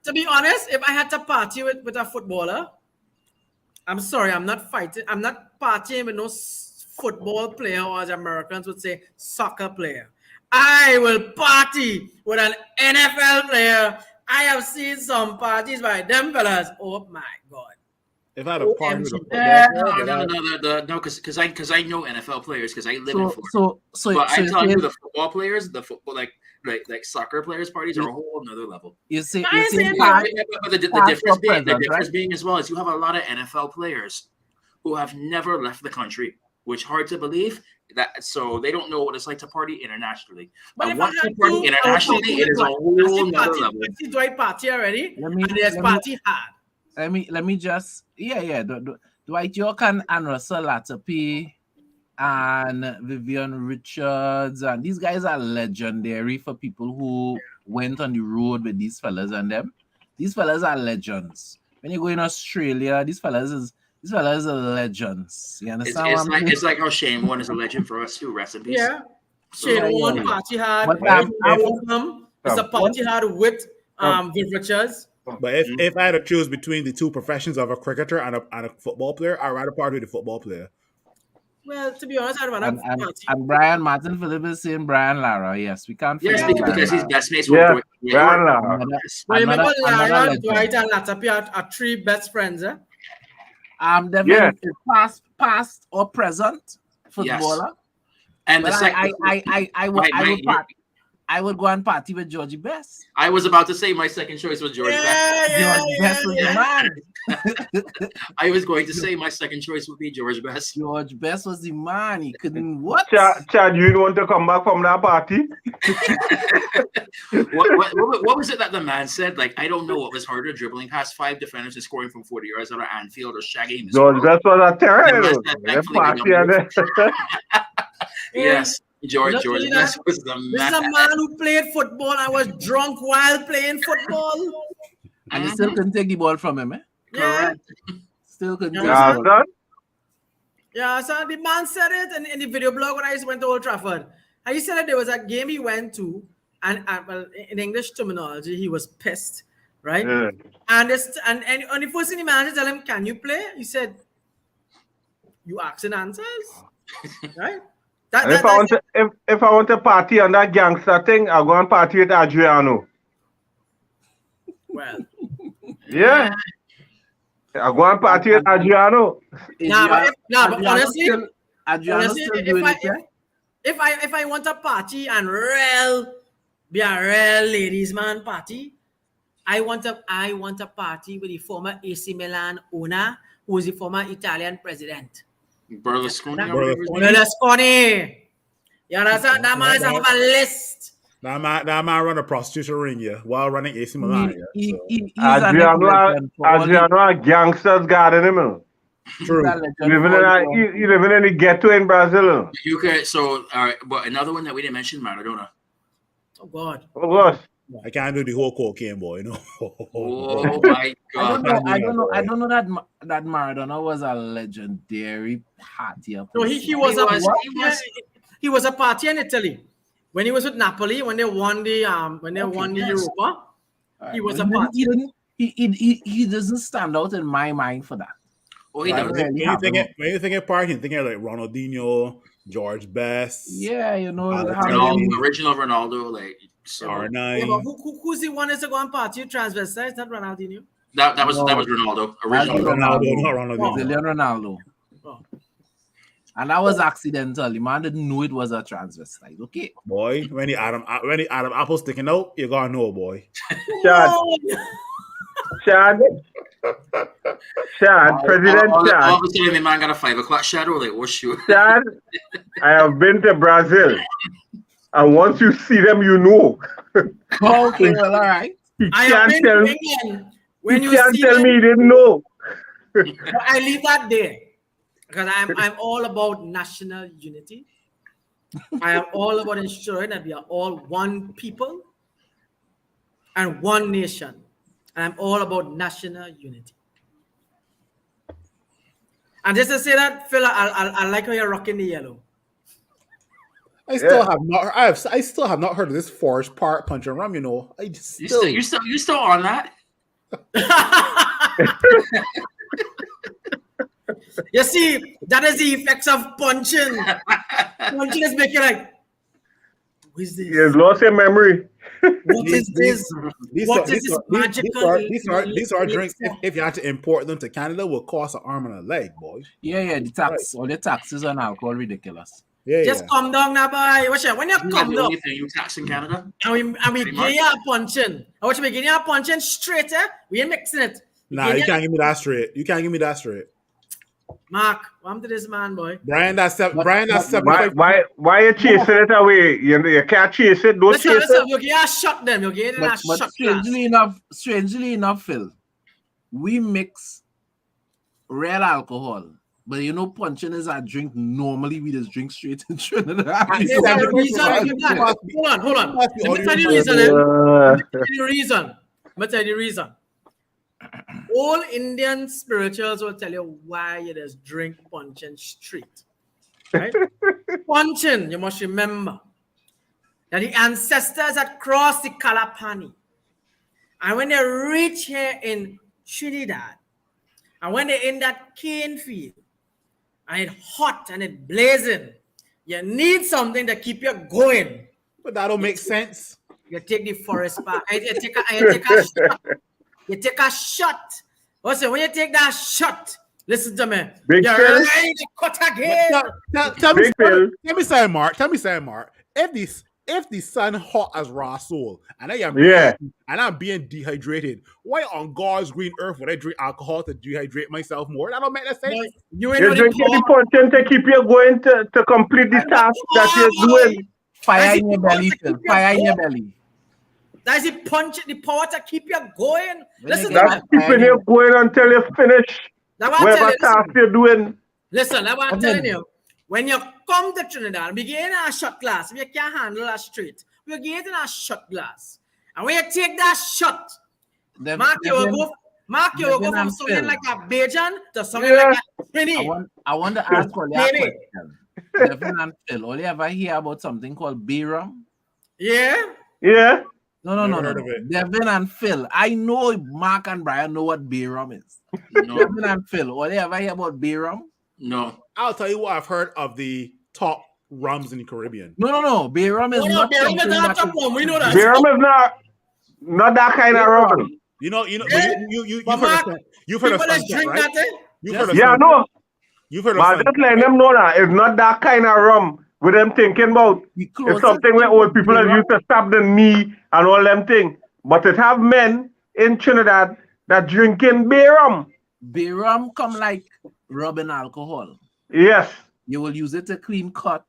To be honest, if I had to party with a footballer, I'm sorry, I'm not fighting. I'm not partying with no football player, or as Americans would say, soccer player. I will party with an NFL player. I have seen some parties by them fellas. Oh my God. If I had a party with a football Yeah, player, no, because I know NFL players because I live in Florida. So But I'm you telling you, say- the football players, the football like soccer players parties are a whole another level. you see, I you ain't see saying part- But the past difference or being present, being as well is you have a lot of NFL players who have never left the country, which hard to believe that so they don't know what it's like to party internationally. But And if once I you had party to, internationally, it is a whole another level. I see Dwight party already, Let me- and there's let me- party hard. let me just Dwight York and Russell Latapie and Vivian Richards, and these guys are legendary for people who went on the road with these fellas and them. These fellas are legends. When you go in Australia, these fellas are legends. You understand what I'm saying? It's like how Shane Warne is a legend for us too. Rest in peace. Yeah. Shane Yeah, Warne yeah. party hard. But, It's a party hard with Viv Richards. but if I had to choose between the two professions of a cricketer and a football player, I'd rather party with a football player. Well, to be honest, I'd rather party. and Brian Martin Phillip is saying Brian Lara. Yes, we can't Yes, forget Brian because he's Lara. best mates Yeah, with Brian Lara. Another- But remember, another Lara, legend. Dwight, and Latapie are three best friends. Eh? Definitely past or present footballer. And the But second, I would go and party with Georgie Best. I was about to say my second choice was George Best. George Best was the man. I was going to say my second choice would be George Best. George Best was the man. He couldn't what? Chad, you don't want to come back from that party? What was it that the man said? Like, I don't know what was harder, dribbling past 5 defenders and scoring from 40 yards out of Anfield or shagging his George Best was a terror. Yes, That party and Yes, George Really Best not. was the This is a man. man who played football and was drunk while playing football. And he still couldn't take the ball from him, eh? Correct. Still couldn't take Yeah, the ball. done. Yeah, so the man said it in the video blog when I went to Old Trafford. And he said that there was a game he went to, and well, in English terminology, he was pissed, right? Yeah. And on the first thing the manager tell him, "Can you play?" He said, "You asking answers, right?" And if I want to party on that gangster thing, I'll go and party with Adriano. well, Yeah. I'll go and party with Adriano. but honestly, Adriano still doing it, eh? if I want a party and be a real ladies man party, I want a party with the former AC Milan owner who was the former Italian president. Berlusconi. Berlusconi. You understand? That man have a list. That man run a prostitution ring, yeah, while running AC Milan. Yeah, so. He's an legend for all the- Adriano a gangsters garden him. True. he's a legend He for all living in the ghetto in Brazil. You could all right, but another one that we didn't mention, Maradona. Oh God. Oh gosh. I can't do the whole cocaine boy, you know. Oh my God! I don't know that Maradona was a legendary partier. No, he was a party in Italy. When he was with Napoli, when they won the Europa, he was a party. He doesn't stand out in my mind for that. Oh, he I does. really When have you think of party, you think of like Ronaldinho, George Best, Yeah, you know, Original Ronaldo, like so. Yeah, R9. but who's the one that's going to party transvestite? Not Ronaldinho. That was Ronaldo. Original That's Ronaldo, not Ronaldinho. Brazilian Ronaldo. Oh. And that was accidental. The man didn't know it was a transvestite. Okay. Boy, when the Adam Apple sticking out, you gotta know, boy. Chad, President all Chad. of a sudden, the man got a 5 o'clock shadow. Like, what's shoe? Chad, I have been to Brazil. And once you see them, you know. Okay, well, all right. He I have can't been tell to me. England. When He you can't see tell them, me he didn't know. I leave that there. because I'm all about national unity. I am all about ensuring that we are all one people and one nation. And I'm all about national unity. And just to say that, Phil, I like how you're rocking the yellow. I still have not. I still have not heard of this Forest Park Punch and Rum. You know, I just You still on that? You see, that is the effects of punching. Punching is making like, who is this? He has lost your memory. What is this? What is this magical? These are drinks. If you had to import them to Canada, will cost an arm and a leg, boy. Yeah, the tax, all the taxes on alcohol ridiculous. Yeah, Just come down now, boy. Watch it. When you come the down, only thing you tax in Canada. and we give you a punching. And watch me give you a punching straight, eh? We ain't mixing it. Nah, you can't give me that straight. You can't give me that straight. Mark, come to this man, boy. Brian, that's Why you chasing it away? You can't chase it. Don't chase Listen, it. you get a shot them. You get a But shot strangely enough, Phil, we mix real alcohol. But you know, punching is a drink. Normally, we just drink straight in Trinidad. There's a reason for that. Hold on. Let me tell you the reason. Let me tell you the reason. All Indian spirituals will tell you why you just drink punching straight. Right? Punching, you must remember that the ancestors had crossed the Kalapani. And when they reach here in Trinidad, and when they're in that cane field, and it's hot and it's blazing, you need something to keep you going. But that don't make sense. You take the forest park. You take a shot. You take a shot. Also, when you take that shot, listen to me. Big You're Phil. ready to cut again. Tell Big Phil. me something, Mark. If the sun hot as raw soul and I'm being dehydrated, why on God's green earth would I drink alcohol to dehydrate myself more? That don't make that sense. You ain't You're really drinking the punching to keep you going to complete the task that you're doing. Fire in your belly, Phil. Fire in your belly. That's the punch, the power to keep you going. Listen, That's keeping you going until you finish that's what I'm whatever telling task you're doing. Listen, that's what I'm telling you. When you come to Trinidad, we get in a shot glass. If you can't handle that straight, we get in a shot glass. And when you take that shot, Mark, you will go from something like a Bajan to something like a Trini. I want to ask for that question. Devin and Phil, only ever hear about something called B-rum? Yeah? Yeah. No. Devin and Phil. I know Mark and Brian know what B-rum is. No. Devin and Phil, only ever hear about B-rum? No. I'll tell you what I've heard of the top rums in the Caribbean. No. B-rum is not B-rum is not top one. We know that. B-rum is not that kind of rum. You've heard of People Sunset, that drink right? that, eh? You've heard of Yeah, Sunset. no. You've heard of But Sunset, just letting them know that it's not that kind of rum with them thinking about. It's something where old people are used to stab the knee and all them things. But it have men in Trinidad that drinking beer rum. B-rum come like rubbing alcohol. Yes. You will use it to clean cut.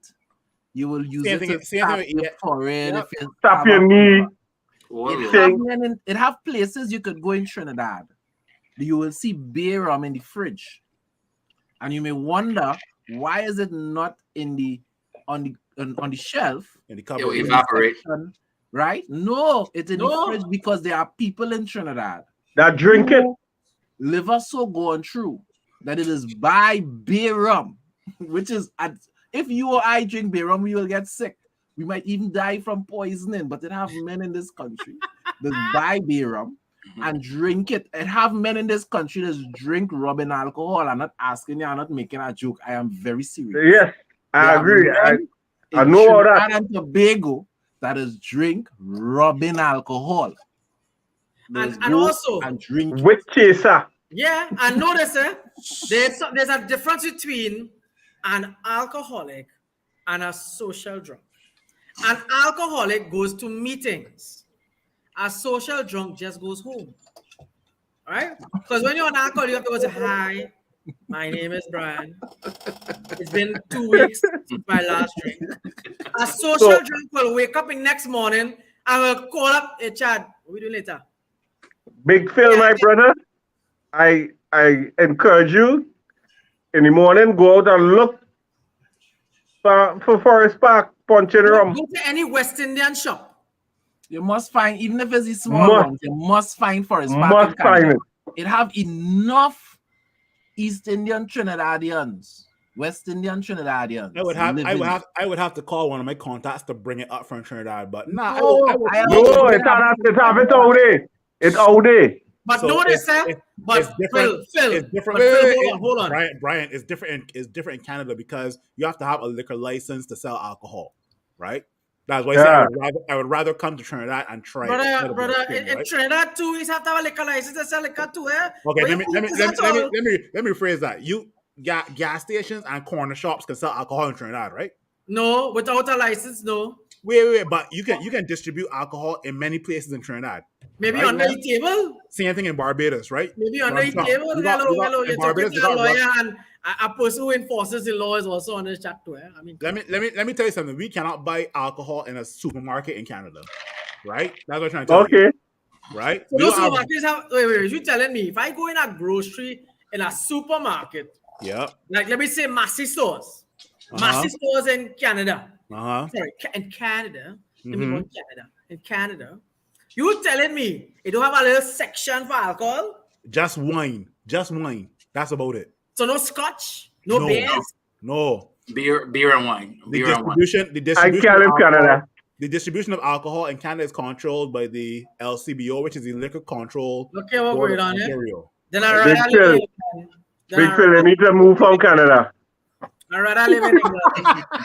You will use Same it thing- to same tap thing- your forehead. Yep. If you Tap your knee. It have places you could go in Trinidad. You will see beer rum in the fridge, and you may wonder why is it not in the on the shelf? in the It cupboard. will evaporate. Right? No, it's in the fridge because there are people in Trinidad That drink it. liver so going through that it is by beer rum, which is if you or I drink beer rum, we will get sick. We might even die from poisoning, but it have men in this country that buy beer rum and drink it. It have men in this country that drink rubbing alcohol. I'm not asking you, I'm not making a joke. I am very serious. Yes, I agree. I know all that. And Tobago that is drink rubbing alcohol. And also, and drink With chaser. yeah, and notice there's a difference between an alcoholic and a social drunk. An alcoholic goes to meetings. A social drunk just goes home. All right? Because when you're an alcoholic, you have to go say, hi, my name is Brian. It's been 2 weeks since my last drink. A social drunk will wake up in next morning and will call up, hey, Chad, what we doing later? Big Phil, my brother. I encourage you in the morning, go out and look for Forest Park punching rum. Go to any West Indian shop. You must find, even if it's the small Must. ones, you must find Forest Park in Must find Canada. it. It have enough East Indian Trinidadians, West Indian Trinidadians. I would have to call one of my contacts to bring it up from Trinidad, but nah. No, I would, No, it's out there. It's out there. But So notice, but it's different. Phil, It's different. but Phil, hold on. Brian, it's different. It's different in Canada because you have to have a liquor license to sell alcohol, right? That's why I say I would rather come to Trinidad and try. Brother, in Trinidad too, you have to have a liquor license to sell liquor too, eh? Okay, let me rephrase that. You gas stations and corner shops can sell alcohol in Trinidad, right? No, without a license, no. Wait, but you can distribute alcohol in many places in Trinidad. Maybe right? under the table. Same thing in Barbados, right? Maybe under the table. Hello. You're talking to a lawyer and a person who enforces the law is also on the chat too. I mean, let me tell you something. We cannot buy alcohol in a supermarket in Canada, right? That's what I'm trying to tell you. Right? So those supermarkets have. Wait. You telling me if I go in a grocery in a supermarket? Yeah. Like let me say Massy stores. Massy stores in Canada. Sorry, in Canada. Let me go in Canada. In Canada. You telling me you don't have a little section for alcohol? Just wine. That's about it. So no scotch? No beers? No. Beer and wine. The distribution I can't in Canada. The distribution of alcohol in Canada is controlled by the LCBO, which is the Liquor Control. Okay, what going on here? Then Big Phil, you need to move from Canada. I'd rather live in England.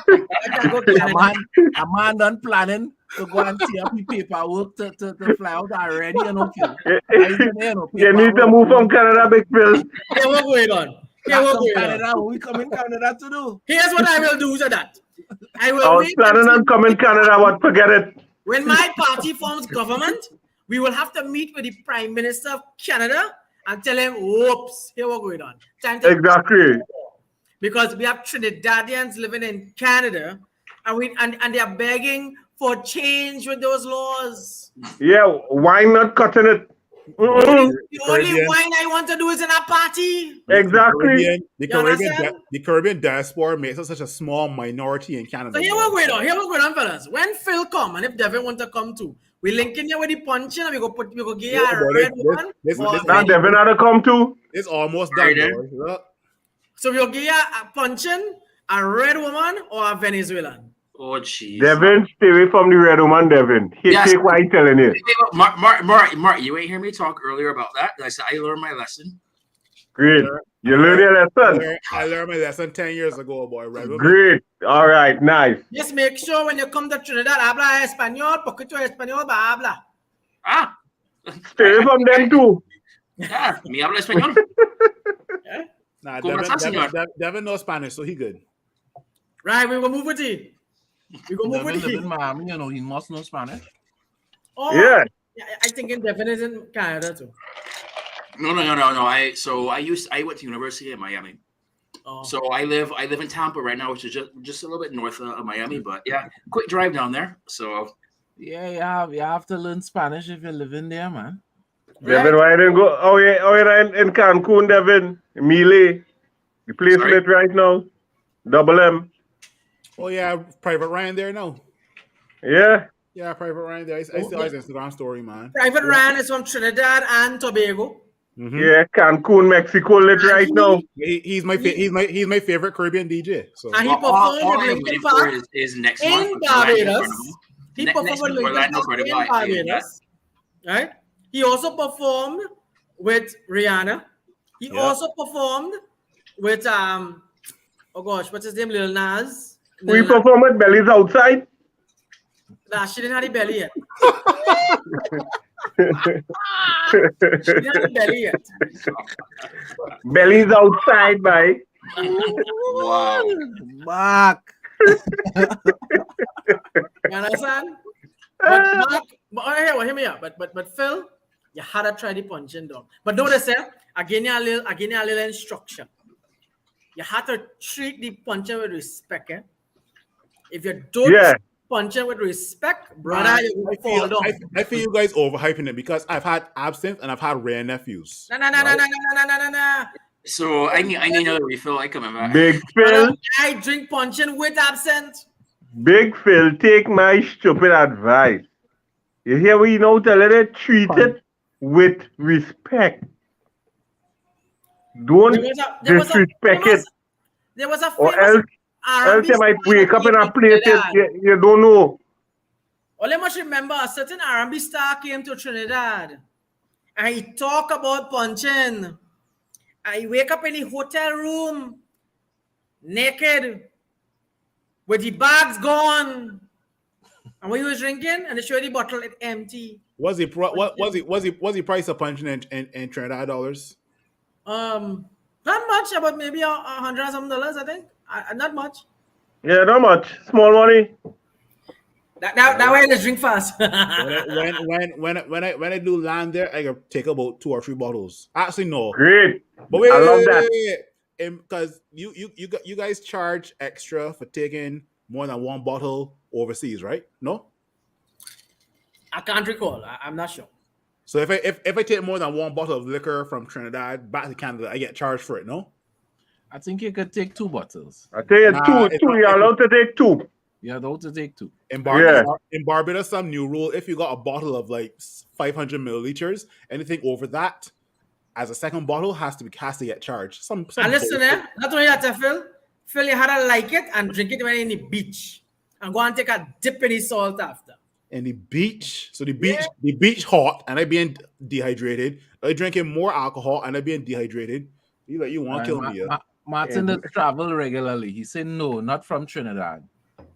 I can go to Canada. A man done planning to go and see up the paperwork to fly out already. You need to move from Canada, Big Phil. Hey, what going on? We come in Canada to do. Here's what I will do to that. I was planning on coming Canada, but forget it. When my party forms government, we will have to meet with the Prime Minister of Canada and tell him, whoops, here what's going on. Exactly. Because we have Trinidadians living in Canada and they are begging for change with those laws. Yeah, why not cutting it? The only wine I want to do is in a party. Exactly. The Caribbean diaspora makes us such a small minority in Canada. So here what's going on, fellas. When Phil come and if Devin want to come too, we link in here with the punching and we go get a red one. Devin had to come too. It's almost done. So we'll get a punching, a red woman, or a Venezuelan. Oh, jeez. Devin, stay away from the red woman, Devin. Take what I'm telling you. Mark, you ain't hear me talk earlier about that. I said I learned my lesson. Great. You learned your lesson? I learned my lesson 10 years ago, boy. Red woman. Great. All right, nice. Just make sure when you come to Trinidad, habla español, poquito español, habla. Ah. Stay away from them too. Yeah, me habla español. Nah, Devin knows Spanish, so he good. Right, we will move with it. We go move with it. In Miami, he must know Spanish. Oh, yeah. I think Devin is in Canada too. No. I went to university in Miami. Oh. So I live in Tampa right now, which is just a little bit north of Miami. But yeah, quick drive down there. So yeah, you have to learn Spanish if you're living there, man. Devin, why didn't go? Oh yeah, in Cancun, Devin, Mile, the place lit right now. Double M. Oh yeah, Private Ryan there now. Yeah. Yeah, Private Ryan there. I still like Instagram story, man. Private Ryan is from Trinidad and Tobago. Mm-hmm. Yeah, Cancun, Mexico lit right now. He's my favorite Caribbean DJ. So and he performed with Linkin Park is next in month Barbados. He performed with Linkin Park in Barbados. Right? He also performed with Rihanna. He also performed with oh gosh, what's his name? Lil Nas. We perform with Bellies Outside. Nah, she didn't have the belly yet. She didn't have the belly yet. Bellies Outside, bye. Wow. Mark. You understand? But Mark, hear me out. But Phil, you had to try the punching dog. But notice, again, a little instruction. You have to treat the puncher with respect. If you don't punch him with respect, brother, you will fall down. I feel you guys overhyping it because I've had absinthe and I've had rare nephews. No. So I need another refill. I coming back. Big Phil, I drink puncheon with absinthe. Big Phil, take my stupid advice. You hear what you know, telling it? Treat it with respect. Don't disrespect it, there was a or famous else R&B you might star wake that up in came a to place Trinidad. you don't know. Well, I must remember a certain R&B star came to Trinidad and he talk about punching. And he wake up in the hotel room naked with the bags gone. And what he was drinking, and they show the bottle it empty. Was he price of punching in Trinidad dollars? Not much, about maybe $100 some, I think. Not much. Yeah, not much. Small money. That way they drink fast. when I do land there, I can take about 2 or 3 bottles. Actually, no. Great. But wait, I love that. Because you guys charge extra for taking more than 1 bottle overseas, right? No. I can't recall. I'm not sure. So if I take more than 1 bottle of liquor from Trinidad back to Canada, I get charged for it. No. I think you could take 2 bottles. I tell you, Nah, two. You're allowed to take 2. You're allowed to take 2. In Yeah. Barbados, some new rule: if you got a bottle of like 500 milliliters, anything over that, as a second bottle has to get charged. Some And listen, not only that, Phil, you had to like it and drink it when in the beach, and go and take a dip in the salt after. in the beach. So the beach hot, and I being dehydrated. I drinking more alcohol, and I being dehydrated. You want to kill me? Yeah? Martin does travel regularly. He said no, not from Trinidad.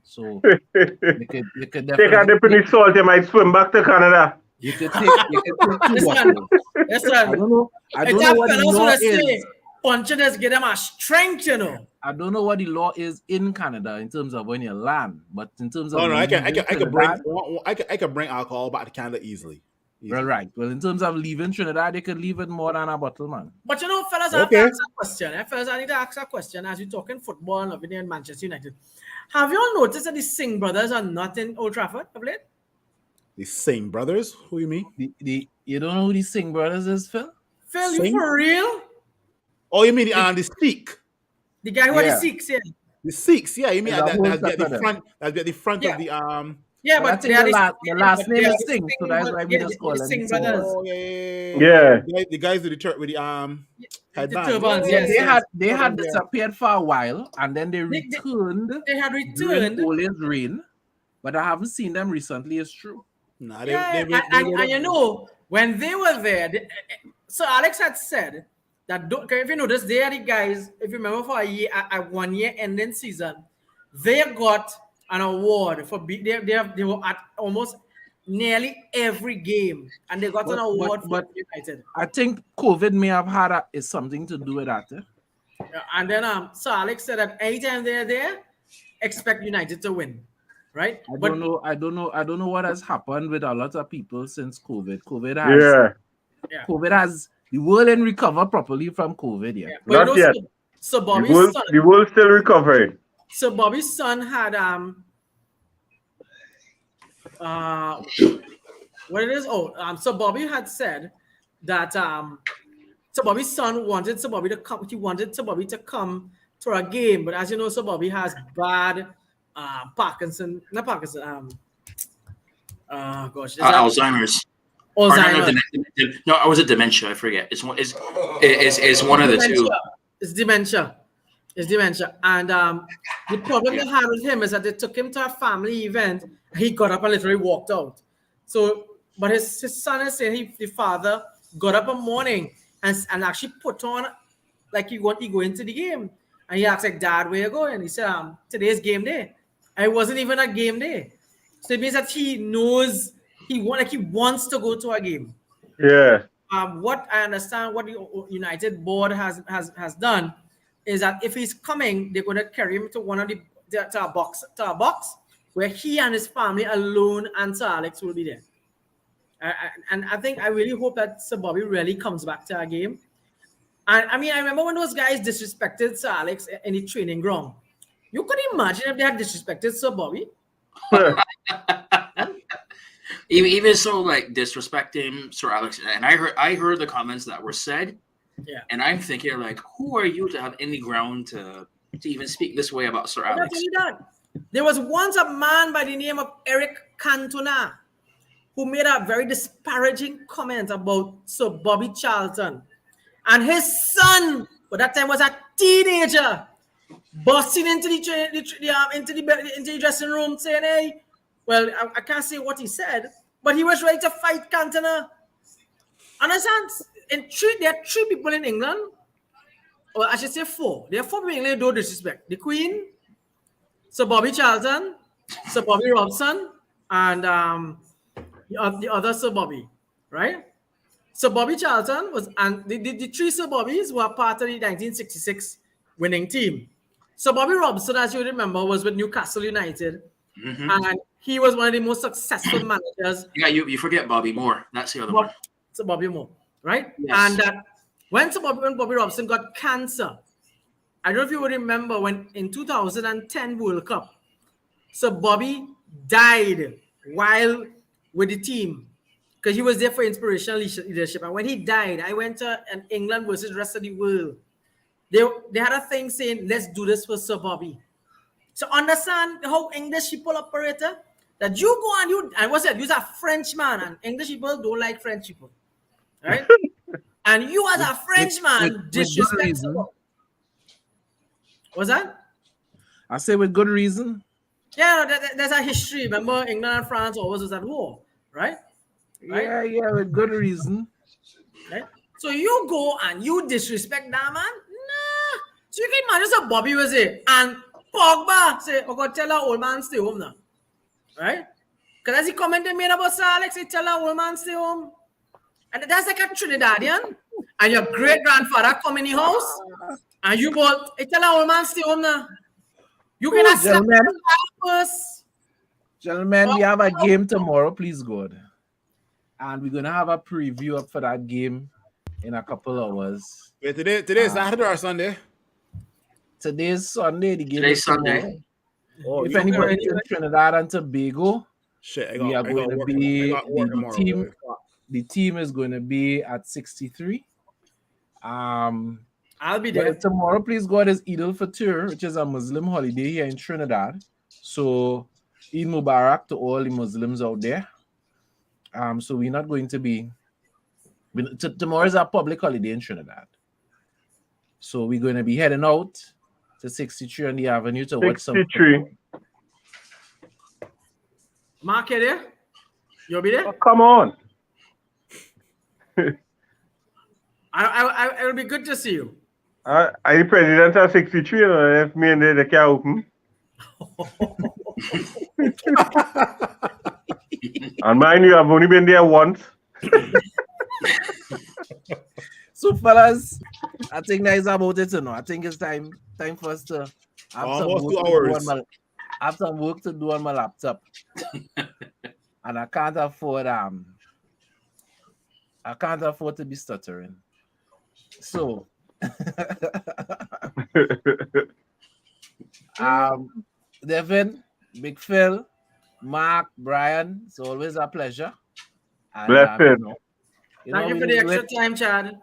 So Take you could a definitely dip in the salt, you might swim back to Canada. you could take 2 bottles. Listen, I don't know what the law is. Punching us give them a strength, you know. I don't know what the law is in Canada in terms of when you land, but in terms of No, I can Trinidad, bring alcohol back to Canada easily. well, right. Well, in terms of leaving Trinidad, they could leave with more than a bottle, man. But you know, fellas, I have to ask a question. Fellas, I need to ask a question as you're talking football and living in Manchester United. Have you all noticed that the Singh brothers are not in Old Trafford of late? The same brothers? Who you mean? You don't know who the Singh brothers is, Phil? Phil, Singh? you for real? Oh, you mean the Sikh? The guy who are Yeah. the Sikhs, yeah. The Sikhs, yeah. You mean There's a whole that's at set of the them. front? That's at the front Yeah. of the Yeah, But I but think they are the last name they are is the Singh, so that's why we just call the them Singh Singh. brothers. Oh Yeah. The guys with the headband. turbans, Yeah, yes. they had disappeared for a while, and then they returned They had during returned. Ole's reign, but I haven't seen them recently. It's true. Nah, And you know, when they were there, so Alex had said that if you notice, they are the guys, if you remember for a 1 year ending season, they got an award for they were at almost nearly every game, and they got an award for United. I think COVID may have had something to do with that. And then so Alex said that anytime they're there, expect United to win. Right? I don't know what has happened with a lot of people since COVID. COVID has the world didn't recover properly from COVID yet. But Not yet. So Bobby's son, The world still recovering. so Bobby's son had what it is? So Bobby had said that so Bobby's son wanted Sir Bobby to come. He wanted Sir Bobby to come to a game, but as you know, Sir Bobby has bad Parkinson, not Parkinson. Alzheimer's. No, I was a dementia. I forget. It's one of the two. It's dementia. And the problem they had with him is that they took him to a family event. He got up and literally walked out. So, but his son is saying the father got up one morning and actually put on like he go into the game. And he asked like, Dad, where you going? And he said, today's game day. And it wasn't even a game day. So it means that he knows he wants to go to a game. Yeah. What I understand, what the United board has done is that if he's coming, they're going to carry him to one of to a box where he and his family alone and Sir Alex will be there. And I really hope that Sir Bobby really comes back to our game. And I mean, I remember when those guys disrespected Sir Alex in the training ground. You could imagine if they had disrespected Sir Bobby. Even so, like disrespecting Sir Alex, and I heard the comments that were said. Yeah. And I'm thinking, like, who are you to have any ground to even speak this way about Sir But not Alex? only that, there was once a man by the name of Eric Cantona who made a very disparaging comment about Sir Bobby Charlton. And his son, but that time was a teenager, busting into the dressing room saying, hey, well, I can't say what he said, but he was ready to fight Cantona. Understand? There are 3 people in England, or I should say 4. There are 4 people in England who don't disrespect. The Queen, Sir Bobby Charlton, Sir Bobby Robson, and the other Sir Bobby, right? Sir Bobby Charlton was, and the 3 Sir Bobbies were part of the 1966 winning team. Sir Bobby Robson, as you remember, was with Newcastle United, and he was one of the most successful managers. Yeah, you forget Bobby Moore. That's the other one. Sir Bobby Moore, right? Yes. And that when Bobby Robson got cancer, I don't know if you would remember when in 2010 World Cup, Sir Bobby died while with the team because he was there for inspirational leadership. And when he died, I went to an England versus the rest of the world. They had a thing saying, let's do this for Sir Bobby. So understand how English people operate, that you go and what's that? You're a Frenchman, and English people don't like French people. Right? And you as a Frenchman disrespect Sir Bobby. What's that? I say with good reason. Yeah, there's a history. Remember, England and France always was at war, right? Yeah, with good reason. Right? So you go and you disrespect that man? Nah. So you can imagine what Bobby was say, and Pogba say, "Oh God, tell that old man stay home now." Right? Because as he commented made about Sir Alex, he tell that old man stay home. And that's like a Trinidadian. And your great-grandfather come in the house, and you go, hey, tell that old man stay home now. You can accept first. Gentlemen, we have a game tomorrow, please God. And we're gonna have a preview up for that game in a couple hours. Wait, today's Saturday or Sunday? Today's Sunday. The game Today's is tomorrow. Sunday. Oh, If anybody's in Trinidad and Tobago, shit, we are going to be the team is going to be at 63. I'll be there. Tomorrow, please God, is Eid al-Fitr, which is a Muslim holiday here in Trinidad. So Eid Mubarak to all the Muslims out there. So we're not going to be tomorrow is a public holiday in Trinidad. So we're going to be heading out to 63 on the avenue to watch some 63. Mark, you there? You'll be there? Oh, come on. It'll be good to see you. I the president of 63, if me and they can't open. And mind you, I've only been there once. So, fellas, I think that is about it. I think it's time for us to have some work to do on my laptop. And I can't afford to be stuttering. So Devin, Big Phil, Mark, Brian, it's always a pleasure. And, Blessed. Thank you for the extra time, Chad.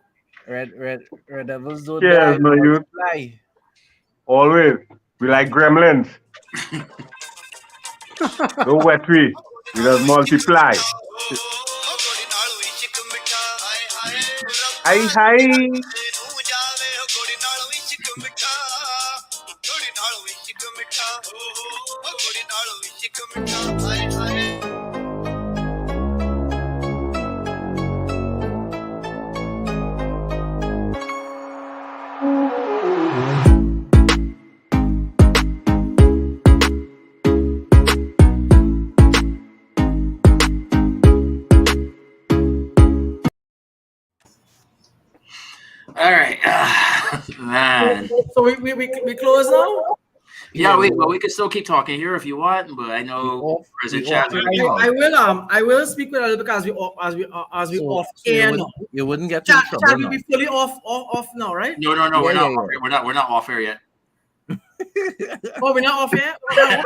Red Devils don't Cheers, die, you. fly. Always. We like gremlins. No wet we just multiply. Hi. All right, man. So we close now. Yeah, we can still keep talking here if you want, but I know President Chad. I will speak with a because as we off air now. You wouldn't get Chad trouble. will be fully off now, right? No, we're not. We're not off air yet. Oh, we're not off air. Yeah.